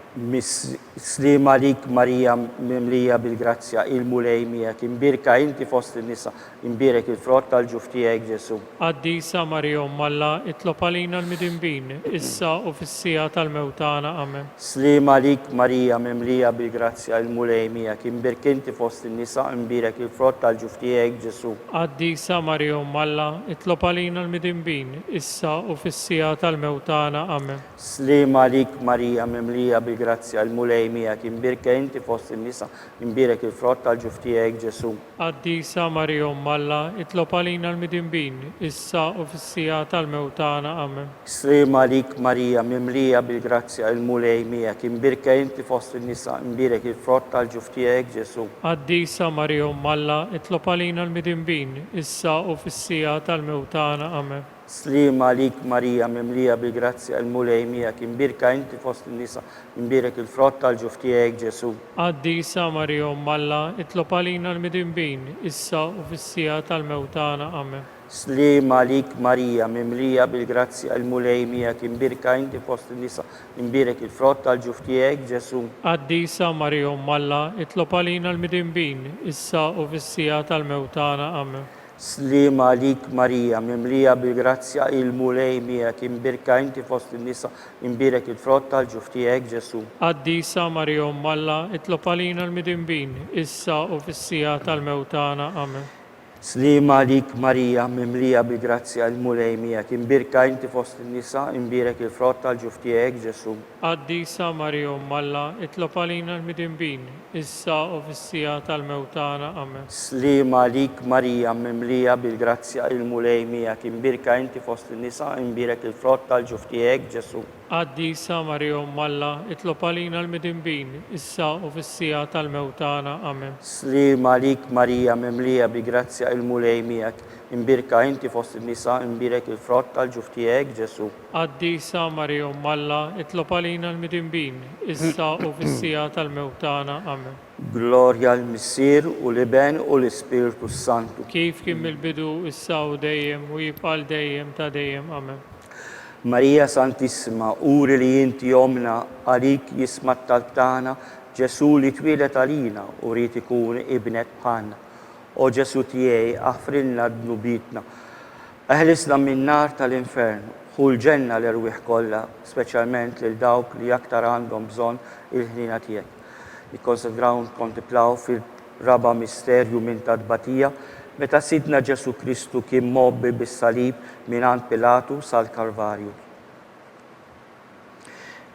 Speaker 2: Slima lik Marija, mimlija bil-grazzja, il-mulej miegħek, imbirka inti fost in-nisa, imbirek il-frott tal-ġuf tiegħek Ġesu.
Speaker 3: Qaddisa Marija Malla, itlob għalina l-midinbin, issa u fis-sija tal-mewtana. Amen.
Speaker 2: Slima lik Marija, mimlija bil-grazzja, il-mulej miegħek, imbirk inti fost in-nisa, imbirek il-frott tal-ġuf tiegħek Ġesu.
Speaker 3: Qaddisa Marija Malla, itlob għalina l-midinbin, issa u fis-sija tal-mewtana. Amen.
Speaker 2: Slima lik Marija, mimlija bil-grazzja, il-mulej miegħek, imbirka inti fost in-nisa, imbirek il-frott tal-ġuf tiegħek Ġesu.
Speaker 3: Qaddisa Marija Malla, itlob għalina l-midinbin, issa u fis-sija tal-mewtana. Amen.
Speaker 2: Slima lik Marija, mimlija bil-grazzja, il-mulej miegħek, imbirka inti fost in-nisa, imbirek il-frott tal-ġuf tiegħek Ġesu.
Speaker 3: Qaddisa Marija Malla, itlob għalina l-midinbin, issa u fis-sija tal-mewtana. Amen.
Speaker 2: Slima lik Marija mimlija bil-grazzja il-mulej miegħek, imbirka inti fost in-nisa, imbirek il-frott tal-ġuf tiegħek Ġesu.
Speaker 3: Għaddisa Marija Alla, itlob għalina l-midinbin, issa u fis-sija tal-mewtana. Amen.
Speaker 2: Slima lik Marija mimlija bil-grazzja il-mulej miegħek, imbirka inti fost in-nisa, imbirek il-frott tal-ġuf tiegħek Ġesu.
Speaker 3: Għaddisa Marija Alla, itlob għalina l-midinbin, issa u fis-sija tal-mewtana. Amen.
Speaker 2: Slima lik Marija mimlija bil-grazzja il-mulej miegħek, imbirka inti fost in-nisa, imbirek il-frott tal-ġuf tiegħek Ġesu.
Speaker 3: Għaddisa Marija Alla, itlob għalina l-midinbin, issa u fis-sija tal-mewtana. Amen.
Speaker 2: Slima lik Marija mimlija bil-grazzja il-mulej miegħek, imbirka inti fost in-nisa, imbirek il-frott tal-ġuf tiegħek Ġesu.
Speaker 3: Għaddisa Marija Alla, itlob għalina l-midinbin, issa u fis-sija tal-mewtana. Amen.
Speaker 2: Slima lik Marija mimlija bil-grazzja il-mulej miegħek, imbirka inti fost in-nisa, imbirek il-frott tal-ġuf tiegħek Ġesu.
Speaker 3: Għaddisa Marija Alla, itlob għalina l-midinbin, issa u fis-sija tal-mewtana. Amen.
Speaker 2: Slima lik Marija mimlija bil-grazzja il-mulej miegħek, imbirka inti fost in-nisa, imbirek il-frott tal-ġuf tiegħek Ġesu.
Speaker 3: Għaddisa Marija Alla, itlob għalina l-midinbin, issa u fis-sija tal-mewtana. Amen.
Speaker 2: Glorja l-Missier u l-Iben u l-Ispiritu Santu.
Speaker 3: Kif kien mill-bidu, issa u dejjem u jibqal dejjem ta' dejjem. Amen.
Speaker 2: Marija Santissima, uri li inti omna, għalik jisma t-talb tagħna, Ġesu li twilet għalina u rrid ikun ibnet bħalna. O Ġesu tiegħi aħfrilna d-nubitna, eħlisna min-nar tal-infern, ħu l-ġenna l-irwieħ kollha, speċjalment lil dawk li aktar għandhom bżonn il-ħnina tiegħek. Nikkonsidraw nkontemplaw fil-raba misterju minn tadbatija, meta sidna Ġesu Kristu kien mobbi bis-salib mingħand Pilatu sal-Kalvarju.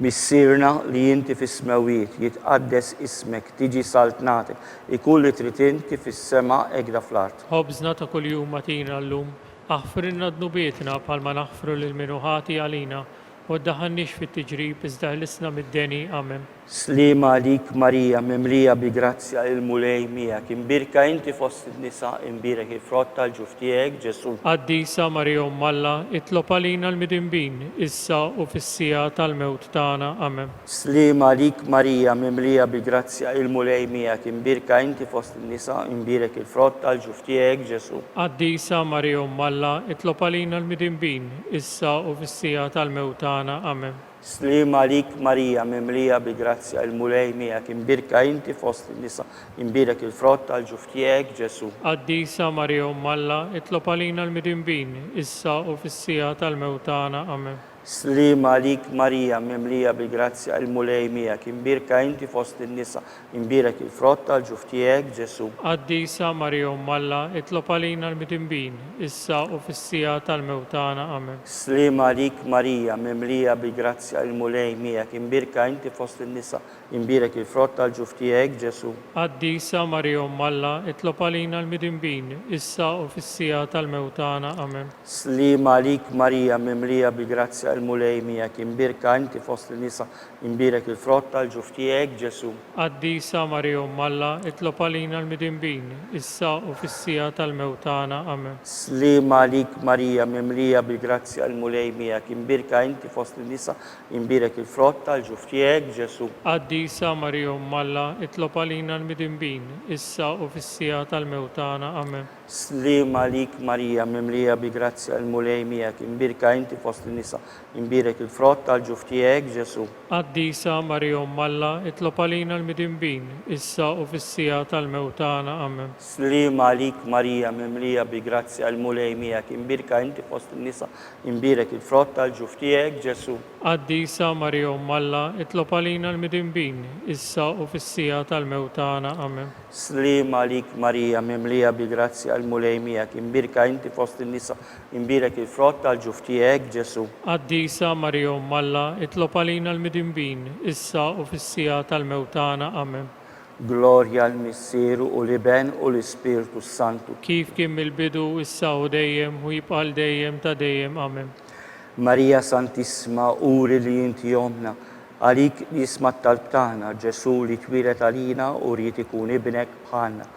Speaker 2: Missirna li inti fis-smewiet jitqaddes ismek, tiġi saltnatek, ikun li trid inti fis-sema egda fl-art.
Speaker 3: Ħobżna ta' kuljum matina llum, aħfrilna d-nubietna bħalma naħfru lil minuħati għalina, u ddaħannix fit-tiġrib iżda ħlisna mid-deni. Amen.
Speaker 2: Slima lik Marija mimlija bi grazzja il-mulej miegħek, imbirka inti fost in-nisa, imbirek il-frott tal-ġuf tiegħek Ġesu.
Speaker 3: Għaddisa Marija Alla, itlob għalina l-midinbin, issa u fis-sija tal-mewt tagħna. Amen.
Speaker 2: Slima lik Marija mimlija bi grazzja il-mulej miegħek, imbirka inti fost in-nisa, imbirek il-frott tal-ġuf tiegħek Ġesu.
Speaker 3: Għaddisa Marija Alla, itlob għalina l-midinbin, issa u fis-sija tal-mewt tagħna. Amen.
Speaker 2: Slima lik Marija mimlija bi grazzja il-mulej miegħek, imbirka inti fost in-nisa, imbirek il-frott tal-ġuf tiegħek Ġesu.
Speaker 3: Għaddisa Marija Alla, itlob għalina l-midinbin, issa u fis-sija tal-mewt tagħna. Amen.
Speaker 2: Slima lik Marija mimlija bi grazzja il-mulej miegħek, imbirka inti fost in-nisa, imbirek il-frott tal-ġuf tiegħek Ġesu.
Speaker 3: Għaddisa Marija Alla, itlob għalina l-midinbin, issa u fis-sija tal-mewt tagħna. Amen.
Speaker 2: Slima lik Marija mimlija bi grazzja il-mulej miegħek, imbirka inti fost in-nisa, imbirek il-frott tal-ġuf tiegħek Ġesu.
Speaker 3: Għaddisa Marija Alla, itlob għalina l-midinbin, issa u fis-sija tal-mewt tagħna. Amen.
Speaker 2: Slima lik Marija mimlija bi grazzja il-mulej miegħek, imbirka inti fost in-nisa, imbirek il-frott tal-ġuf tiegħek Ġesu.
Speaker 3: Għaddisa Marija Alla, itlob għalina l-midinbin, issa u fis-sija tal-mewt tagħna. Amen.
Speaker 2: Slima lik Marija mimlija bi grazzja il-mulej miegħek, imbirka inti fost in-nisa, imbirek il-frott tal-ġuf tiegħek Ġesu.
Speaker 3: Għaddisa Marija Alla, itlob għalina l-midinbin, issa u fis-sija tal-mewt tagħna. Amen.
Speaker 2: Slima lik Marija mimlija bi grazzja il-mulej miegħek, imbirka inti fost in-nisa, imbirek il-frott tal-ġuf tiegħek Ġesu.
Speaker 3: Għaddisa Marija Alla, itlob għalina l-midinbin, issa u fis-sija tal-mewt tagħna. Amen.
Speaker 2: Slima lik Marija mimlija bi grazzja il-mulej miegħek, imbirka inti fost in-nisa, imbirek il-frott tal-ġuf tiegħek Ġesu.
Speaker 3: Għaddisa Marija Alla, itlob għalina l-midinbin, issa u fis-sija tal-mewt tagħna. Amen.
Speaker 2: Slima lik Marija mimlija bi grazzja il-mulej miegħek, imbirka inti fost in-nisa, imbirek il-frott tal-ġuf tiegħek Ġesu.
Speaker 3: Għaddisa Marija Alla, itlob għalina l-midinbin, issa u fis-sija tal-mewt tagħna. Amen.
Speaker 2: Glorja l-Missieru u l-Iben u l-Ispiritu Santu.
Speaker 3: Kif kien mill-bidu, issa u dejjem u jibqal dejjem ta' dejjem. Amen.
Speaker 2: Marija Santissima, uri li inti omna, għalik jisma t-talb tagħna, Ġesu li twilet għalina u rrid ikun ibnek bħalna.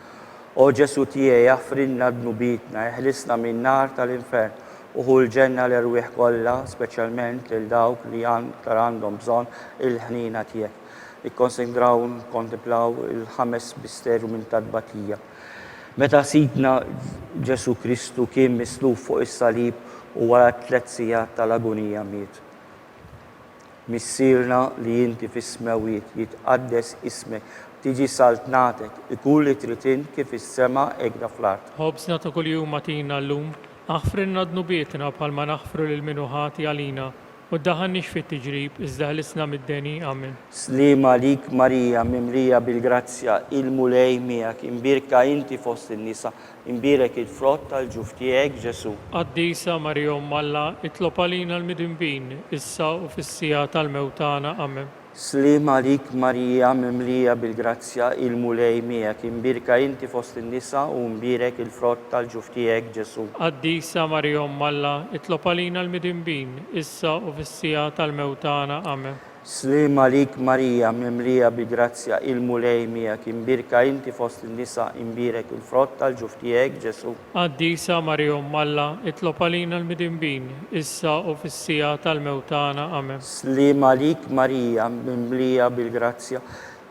Speaker 2: O Ġesu tiegħi aħfrilna d-nubitna, eħlisna min-nar tal-infern, uħu l-ġenna l-erwieħ kollha, speċjalment lil dawk li għandhom bżonn il-ħnina tiegħek. Ikkonsidraw, kontemplaw il-5 misteru minn tadbatija. Meta sidna Ġesu Kristu kien misluf fuq is-salib u wara 3 sigħat tal-agonija miet. Missirna li inti fis-smawiet jitqaddes ismek, tiġi saltnatek, ikun li trid kif is-sema hekk fl-art.
Speaker 3: Ħobżna ta' kuljum matina llum, aħfrilna dnubietna bħalma naħfru lil minuħati għalina, u ddaħannix fit-tiġrib, iżda ħlisna mid-deni. Amen.
Speaker 2: Slima lik Marija, mimlija bil-grazzja, il-mulej miegħek, imbirka inti fost in-nisa, imbirek il-frott tal-ġuf tiegħek Ġesu.
Speaker 3: Qaddisa Marija Umm Alla, itlob għalina l-midinbin, issa u fis-sija tal-mewtana. Amen.
Speaker 2: Slima lik Marija, mimlija bil-grazzja, il-mulej miegħek, imbirka inti fost in-nisa u imbirek il-frott tal-ġuf tiegħek Ġesu.
Speaker 3: Qaddisa Marija Umm Alla, itlob għalina l-midinbin, issa u fis-sija tal-mewtana. Amen.
Speaker 2: Slima lik Marija, mimlija bil-grazzja, il-mulej miegħek, imbirka inti fost in-nisa, imbirek il-frott tal-ġuf tiegħek Ġesu.
Speaker 3: Qaddisa Marija Umm Alla, itlob għalina l-midinbin, issa u fis-sija tal-mewtana. Amen.
Speaker 2: Slima lik Marija, mimlija bil-grazzja,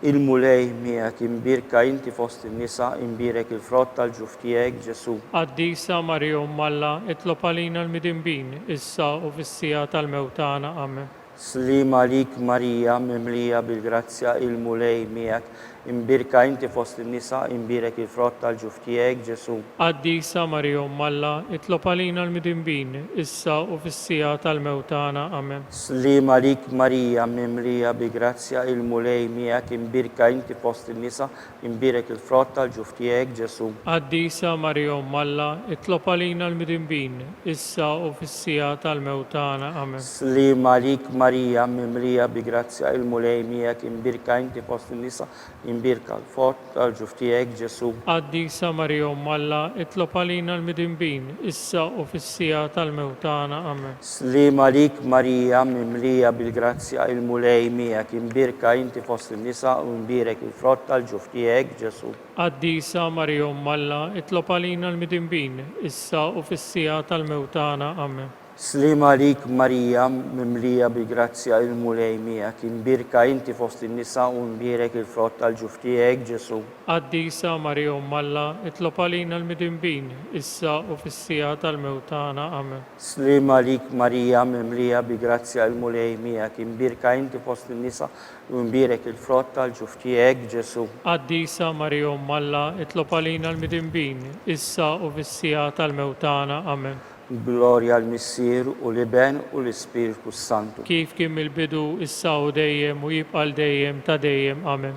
Speaker 2: il-mulej miegħek, imbirka inti fost in-nisa, imbirek il-frott tal-ġuf tiegħek Ġesu.
Speaker 3: Qaddisa Marija Umm Alla, itlob għalina l-midinbin, issa u fis-sija tal-mewtana. Amen.
Speaker 2: Slima lik Marija, mimlija bil-grazzja, il-mulej miegħek, imbirka inti fost in-nisa, imbirek il-frott tal-ġuf tiegħek Ġesu.
Speaker 3: Qaddisa Marija Umm Alla, itlob għalina l-midinbin, issa u fis-sija tal-mewtana. Amen.
Speaker 2: Slima lik Marija, mimlija bil-grazzja, il-mulej miegħek, imbirka inti fost in-nisa, imbirek il-frott tal-ġuf tiegħek Ġesu.
Speaker 3: Qaddisa Marija Umm Alla, itlob għalina l-midinbin, issa u fis-sija tal-mewtana. Amen.
Speaker 2: Slima lik Marija, mimlija bil-grazzja, il-mulej miegħek, imbirka inti fost in-nisa, imbirka l-frott tal-ġuf tiegħek Ġesu.
Speaker 3: Qaddisa Marija Umm Alla, itlob għalina l-midinbin, issa u fis-sija tal-mewtana. Amen.
Speaker 2: Slima lik Marija, mimlija bil-grazzja, il-mulej miegħek, imbirka inti fost in-nisa u imbirek il-frott tal-ġuf tiegħek Ġesu.
Speaker 3: Qaddisa Marija Umm Alla, itlob għalina l-midinbin, issa u fis-sija tal-mewtana. Amen.
Speaker 2: Slima lik Marija, mimlija bil-grazzja, il-mulej miegħek, imbirka inti fost in-nisa u imbirek il-frott tal-ġuf tiegħek Ġesu.
Speaker 3: Qaddisa Marija Umm Alla, itlob għalina l-midinbin, issa u fis-sija tal-mewtana. Amen.
Speaker 2: Slima lik Marija, mimlija bil-grazzja, il-mulej miegħek, imbirka inti fost in-nisa u imbirek il-frott tal-ġuf tiegħek Ġesu.
Speaker 3: Qaddisa Marija Umm Alla, itlob għalina l-midinbin, issa u fis-sija tal-mewtana. Amen.
Speaker 2: Glorja l-Missier u l-Iben u l-Ispiritu Santu.
Speaker 3: Kif kien mill-bidu, issa u dejjem u jibqa' dejjem ta' dejjem. Amen.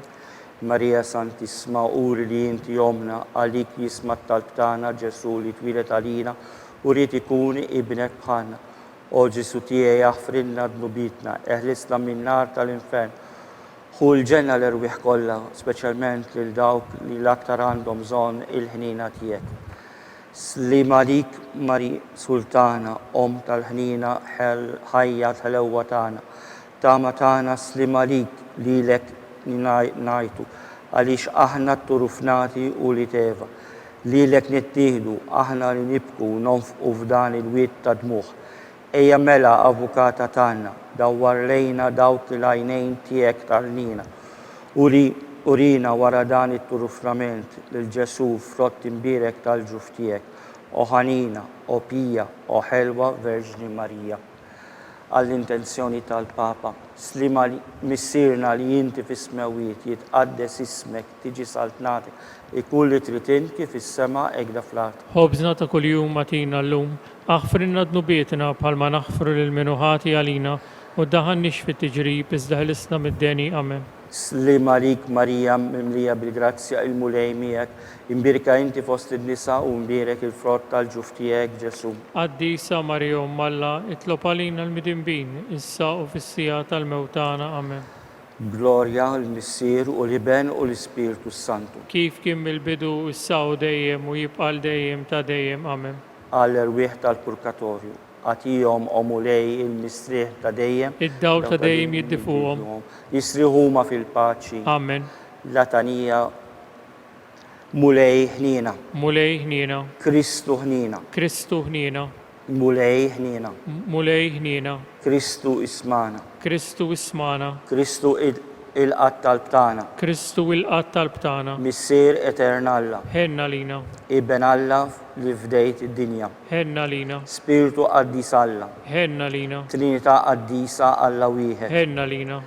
Speaker 2: Marija Santissima, uri li inti jomna, għalik jisma t-talb tagħna Ġesu li twilet għalina u rrid ikun ibnek bħalna. O Ġesu tiegħi aħfrilna dnubitna, eħlisna min-nar tal-infern. Ħu l-ġenna l-erwieħ kollha, speċjalment lil dawk li l-aktar għandhom bżonn il-ħnina tiegħek. Slima lik Mari Sultana, Om tal-ħnina, ħajja tal-ewwa tagħna. Tama tagħna slima lik lilek ngħidu, għaliex aħna t-turufnati u li teva. Lilek nittieħdu, aħna li nibku nonfqu f'dan il-wied ta' dmuħ. Ejja mela avukata tagħna, dawwar lejna dawk il-għajnejn tiegħek tal-ħnina. Urina wara dan it-turuframent lil Ġesu frott imbirek tal-ġuf tiegħek, o ħanina, o pija, o ħelwa Verġni Marija. Għall-intenzjoni tal-Papa, slima missirna li inti fis-smawiet jitqaddes ismek, tiġi saltnatek, ikun li trid kif is-sema hekk fl-art.
Speaker 3: Ħobżna ta' kuljum matina llum, aħfrilna dnubietna bħalma naħfru lil minuħati għalina, u ddaħannix fit-tiġrib, iżda ħlisna mid-deni. Amen.
Speaker 2: Slima lik Marija, mimlija bil-grazzja, il-mulej miegħek, imbirka inti fost in-nisa u imbirek il-frott tal-ġuf tiegħek Ġesu.
Speaker 3: Qaddisa Marija Umm Alla, itlob għalina l-midinbin, issa u fis-sija tal-mewtana. Amen.
Speaker 2: Glorja l-Missier u l-Iben u l-Ispiritu Santu.
Speaker 3: Kif kien mill-bidu, issa u dejjem u jibqa' dejjem ta' dejjem. Amen.
Speaker 2: Għall-erwieħ tal-Purgatorju, għatijom omulej il-mistrieħ ta' dejjem.
Speaker 3: Id-dawl ta' dejjem jiddifuhom.
Speaker 2: Jisriħuma fil-paċi.
Speaker 3: Amen.
Speaker 2: Latanija mulej ħnina.
Speaker 3: Mulej ħnina.
Speaker 2: Kristu ħnina.
Speaker 3: Kristu ħnina.
Speaker 2: mulej ħnina,
Speaker 3: mulej ħnina,
Speaker 2: Kristu ismana,
Speaker 3: Kristu ismana,
Speaker 2: Kristu il-qatt tal-btana,
Speaker 3: Kristu il-qatt tal-btana,
Speaker 2: missier eternalla,
Speaker 3: ħenna lina,
Speaker 2: Ibn Alla li fdejt id-dinja,
Speaker 3: ħenna lina,
Speaker 2: Spiritu qaddis Alla,
Speaker 3: ħenna lina,
Speaker 2: Trinità qaddisa Alla wieħed,
Speaker 3: ħenna lina,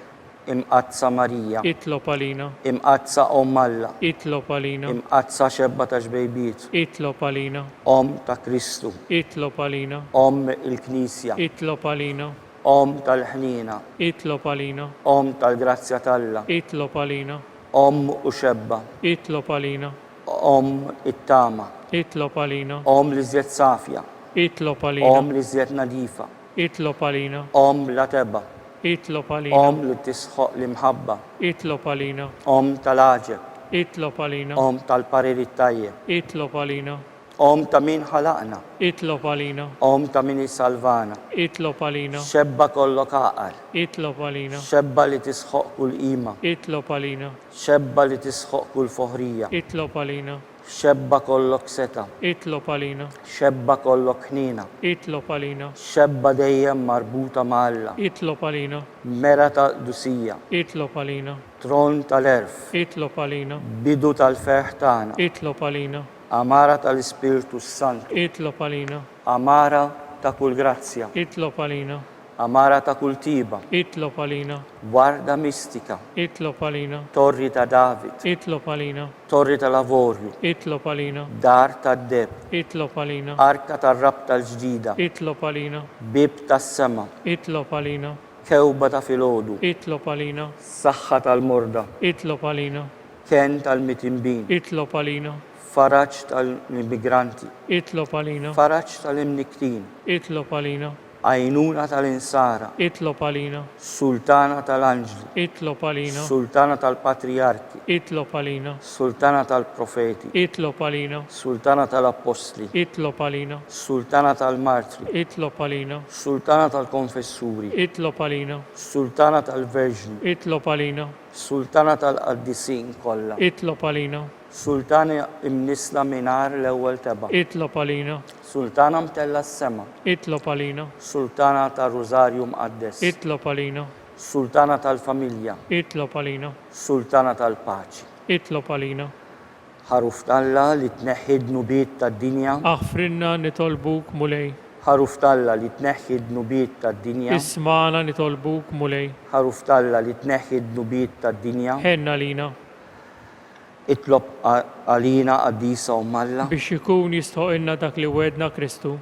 Speaker 2: imqazza Marija,
Speaker 3: itlob għalina,
Speaker 2: imqazza Om Alla,
Speaker 3: itlob għalina,
Speaker 2: imqazza xebba ta' ġbejbiet,
Speaker 3: itlob għalina,
Speaker 2: Om ta' Kristu,
Speaker 3: itlob għalina,
Speaker 2: Om il-Knisja,
Speaker 3: itlob għalina,
Speaker 2: Om tal-ħnina,
Speaker 3: itlob għalina,
Speaker 2: Om tal-grazzja talla,
Speaker 3: itlob għalina,
Speaker 2: Om u xebba,
Speaker 3: itlob għalina,
Speaker 2: Om it-tama,
Speaker 3: itlob għalina,
Speaker 2: Om li zjed safja,
Speaker 3: itlob għalina,
Speaker 2: Om li zjed nadifa,
Speaker 3: itlob għalina,
Speaker 2: Om la teba,
Speaker 3: itlob għalina,
Speaker 2: Om li tisħoq l-imħabba,
Speaker 3: itlob għalina,
Speaker 2: Om tal-aġeb,
Speaker 3: itlob għalina,
Speaker 2: Om tal-pariri tajjeb,
Speaker 3: itlob għalina,
Speaker 2: Om ta' min ħalaqna,
Speaker 3: itlob għalina,
Speaker 2: Om ta' min salvana,
Speaker 3: itlob għalina,
Speaker 2: xebba kollok aqal,
Speaker 3: itlob għalina,
Speaker 2: xebba li tisħoq kull qima,
Speaker 3: itlob għalina,
Speaker 2: xebba li tisħoq kull foħrija,
Speaker 3: itlob għalina,
Speaker 2: xebba kollok seta,
Speaker 3: itlob għalina,
Speaker 2: xebba kollok ħnina,
Speaker 3: itlob għalina,
Speaker 2: xebba dejjem marbuta ma' Alla,
Speaker 3: itlob għalina,
Speaker 2: mera ta' dusija,
Speaker 3: itlob għalina,
Speaker 2: tron tal-erf,
Speaker 3: itlob għalina,
Speaker 2: bidu tal-ferħ tagħna,
Speaker 3: itlob għalina,
Speaker 2: amara tal-Ispiritu Sant,
Speaker 3: itlob għalina,
Speaker 2: amara ta' kull grazzja,
Speaker 3: itlob għalina,
Speaker 2: amara ta' kull tiba,
Speaker 3: itlob għalina,
Speaker 2: warda mistika,
Speaker 3: itlob għalina,
Speaker 2: torri ta' David,
Speaker 3: itlob għalina,
Speaker 2: torri ta' lavorju,
Speaker 3: itlob għalina,
Speaker 2: dar ta' deb,
Speaker 3: itlob għalina,
Speaker 2: arka ta' rab tal-ġdida,
Speaker 3: itlob għalina,
Speaker 2: bib ta' sema,
Speaker 3: itlob għalina,
Speaker 2: kewba ta' filodu,
Speaker 3: itlob għalina,
Speaker 2: saħħa tal-morda,
Speaker 3: itlob għalina,
Speaker 2: ken tal-mitimbin,
Speaker 3: itlob għalina,
Speaker 2: faraġ tal-immigranti,
Speaker 3: itlob għalina,
Speaker 2: faraġ tal-imniktin,
Speaker 3: itlob għalina,
Speaker 2: għajnuna tal-insara,
Speaker 3: itlob għalina,
Speaker 2: sultana tal-anġli,
Speaker 3: itlob għalina,
Speaker 2: sultana tal-patriarki,
Speaker 3: itlob għalina,
Speaker 2: sultana tal-profeti,
Speaker 3: itlob għalina,
Speaker 2: sultana tal-apostli,
Speaker 3: itlob għalina,
Speaker 2: sultana tal-martri,
Speaker 3: itlob għalina,
Speaker 2: sultana tal-konfessuri,
Speaker 3: itlob għalina,
Speaker 2: sultana tal-verġni,
Speaker 3: itlob għalina,
Speaker 2: sultana tal-qaddisin kollha,
Speaker 3: itlob għalina,
Speaker 2: sultana imnisla minar l-ewwel teba,
Speaker 3: itlob għalina,
Speaker 2: sultana mtella s-sema,
Speaker 3: itlob għalina,
Speaker 2: sultana tal-Rożarju mqaddes,
Speaker 3: itlob għalina,
Speaker 2: sultana tal-familja,
Speaker 3: itlob għalina,
Speaker 2: sultana tal-paċi.
Speaker 3: itlob għalina,
Speaker 2: Ħaruf talla li tneħħi d-nubiet tad-dinja,
Speaker 3: aħfrinna nitolbuk mulej,
Speaker 2: ħaruf talla li tneħħi d-nubiet tad-dinja,
Speaker 3: ismana nitolbuk mulej,
Speaker 2: ħaruf talla li tneħħi d-nubiet tad-dinja,
Speaker 3: ħenna lina,
Speaker 2: itlob għalina qaddisa u malla
Speaker 3: biex ikun jistħoqilna dak li wedna Kristu,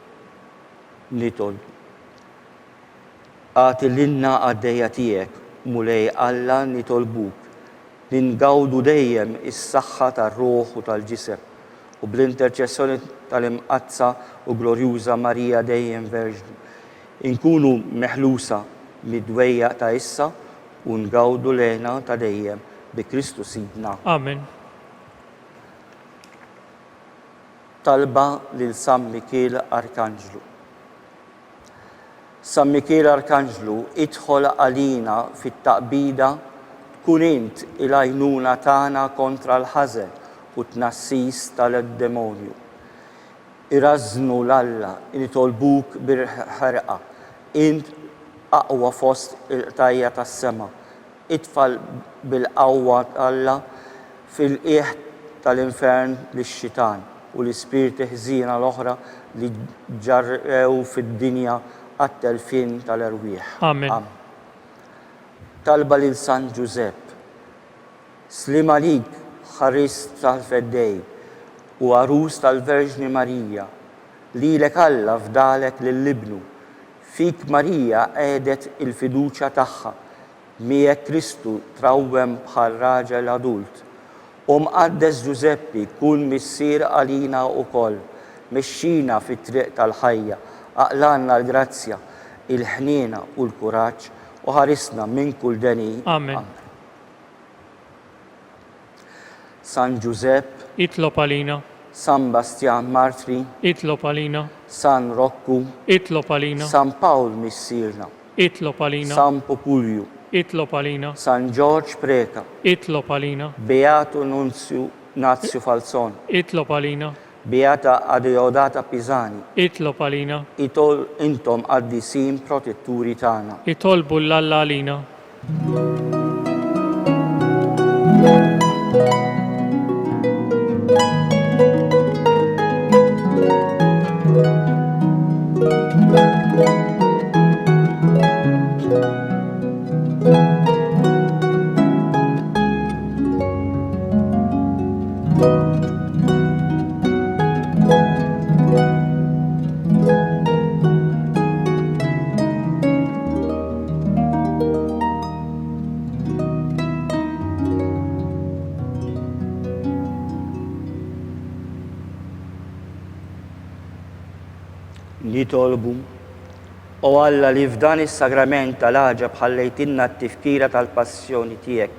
Speaker 2: nitol. Għati l-inna għaddeja tijek, mulej Alla nitolbuk, li ngawdu dejjem is-saħħa tar-ruħ u tal-ġisem, u bl-interċessjoni tal-imqazza u glorjuża Marija dejjem Verġni, inkunu meħlusa mid-dwejja ta' issa u ngawdu lejna ta' dejjem bi Kristu Sidna.
Speaker 3: amen.
Speaker 2: Talba lil San Mikiel Arkanġlu. San Mikiel Arkanġlu idħol għalina fit-taqbida tkun int il-għajnuna tagħna kontra l-ħażen u tnassis tal-demonju. Irażnu l-Alla nitolbuk bil-ħerqa, int aqwa fost il-tajja tas-sema, itfal bil-qawwa Alla fil-qiegħ tal-infern lix-xitan u l-ispirti ħżiena l-oħra li ġarrew fid-dinja għat-telfin tal-erwieħ.
Speaker 3: Amen.
Speaker 2: Talba lil San Giuseppe, slima lik ħaris tal-feddej u għarus tal-Verġni Marija, li lek Alla fdalek lill-libnu, fik Marija għedet il-fiduċa tagħha, miegħek Kristu trawwem bħal raġel adult. Mqaddes Giuseppi kun missier għalina wkoll, mexxina fit-triq tal-ħajja, aqlanna l-grazzja, il-ħniena u l-kuraġġ u ħarisna minn kull deni.
Speaker 3: Amen.
Speaker 2: San Giuseppe,
Speaker 3: Itlob għalina,
Speaker 2: San Bastian Martri,
Speaker 3: itlob għalina,
Speaker 2: San Rocco,
Speaker 3: itlob għalina,
Speaker 2: San Paul missierna,
Speaker 3: itlob għalina,
Speaker 2: San Populju,
Speaker 3: itlob għalina,
Speaker 2: San George Preka,
Speaker 3: itlob għalina,
Speaker 2: Beato Nunzio Nazio Falzon,
Speaker 3: itlob għalina,
Speaker 2: Beata Adeodata Pisani,
Speaker 3: Itlob għalina,
Speaker 2: itol intom għaddisin protetturi tana.
Speaker 3: itolbu l-Alla għalina.
Speaker 2: Nitolbu, o Alla li f'dan is-sagrament tal-ħaġa bħallejtinna t-tifkira tal-passjoni tiegħek.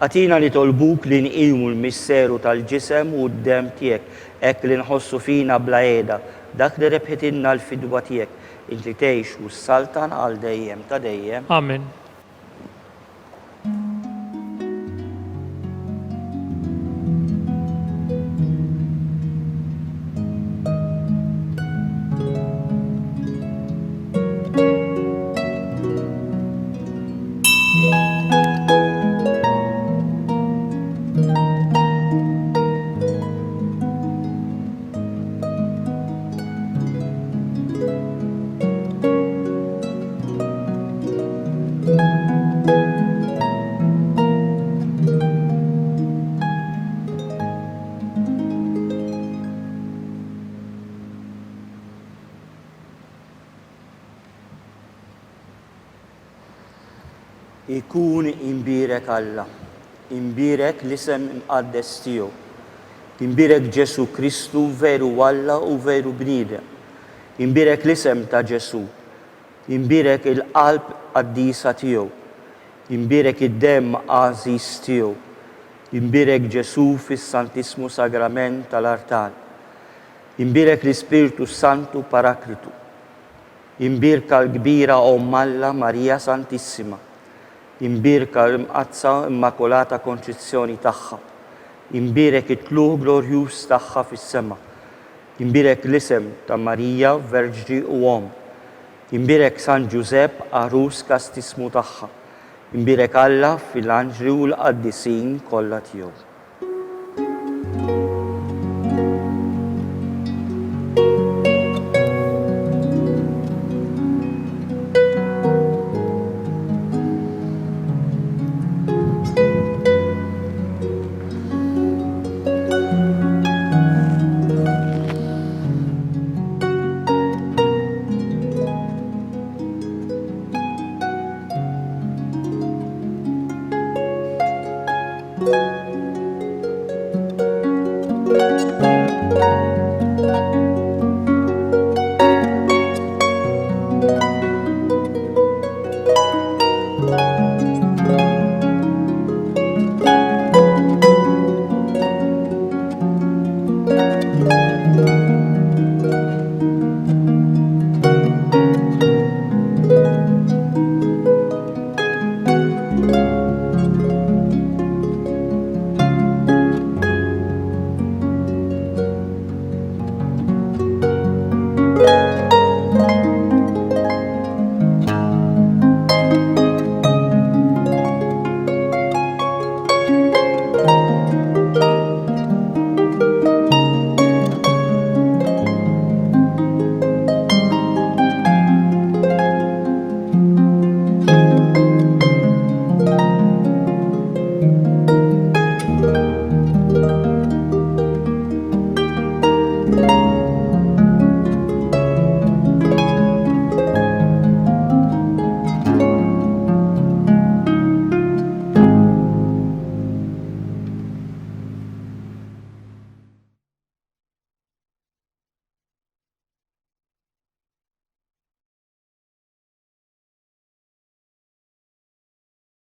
Speaker 2: Għatina li tolbuk li nqimu l-misseru tal-ġisem u d-dem tiegħek hekk li nħossu fina bla qiegħda dak li rebħitilna l-fidwa tiegħek inti tgħix u s-saltan għal dejjem ta' dejjem.
Speaker 3: Amen.
Speaker 2: Ikun imbirek Alla, imbirek l-isem imqaddes tiegħu, imbirek Ġesu Kristu veru Alla u veru bniedem, imbirek l-isem ta' Ġesu, imbirek il-qalb qaddisa tiegħu, imbirek id-dem għażiż tiegħu, imbirek Ġesu fis-Santismu Sagrament tal-Artal, imbirek l-Ispiritu Santu Paraklitu, imbirka l-kbira Omm Alla Marija Santissima, imbirka l-imqazza Immakolata Konċizzjoni tagħha, imbirek it-tluq glorjuż tagħha fis-sema, imbirek l-isem ta' Marija Verġi u Omm, imbirek San Ġusepp Arus kastismu tagħha, imbirek Alla fil-anġli u l-qaddisin kollha tiegħu.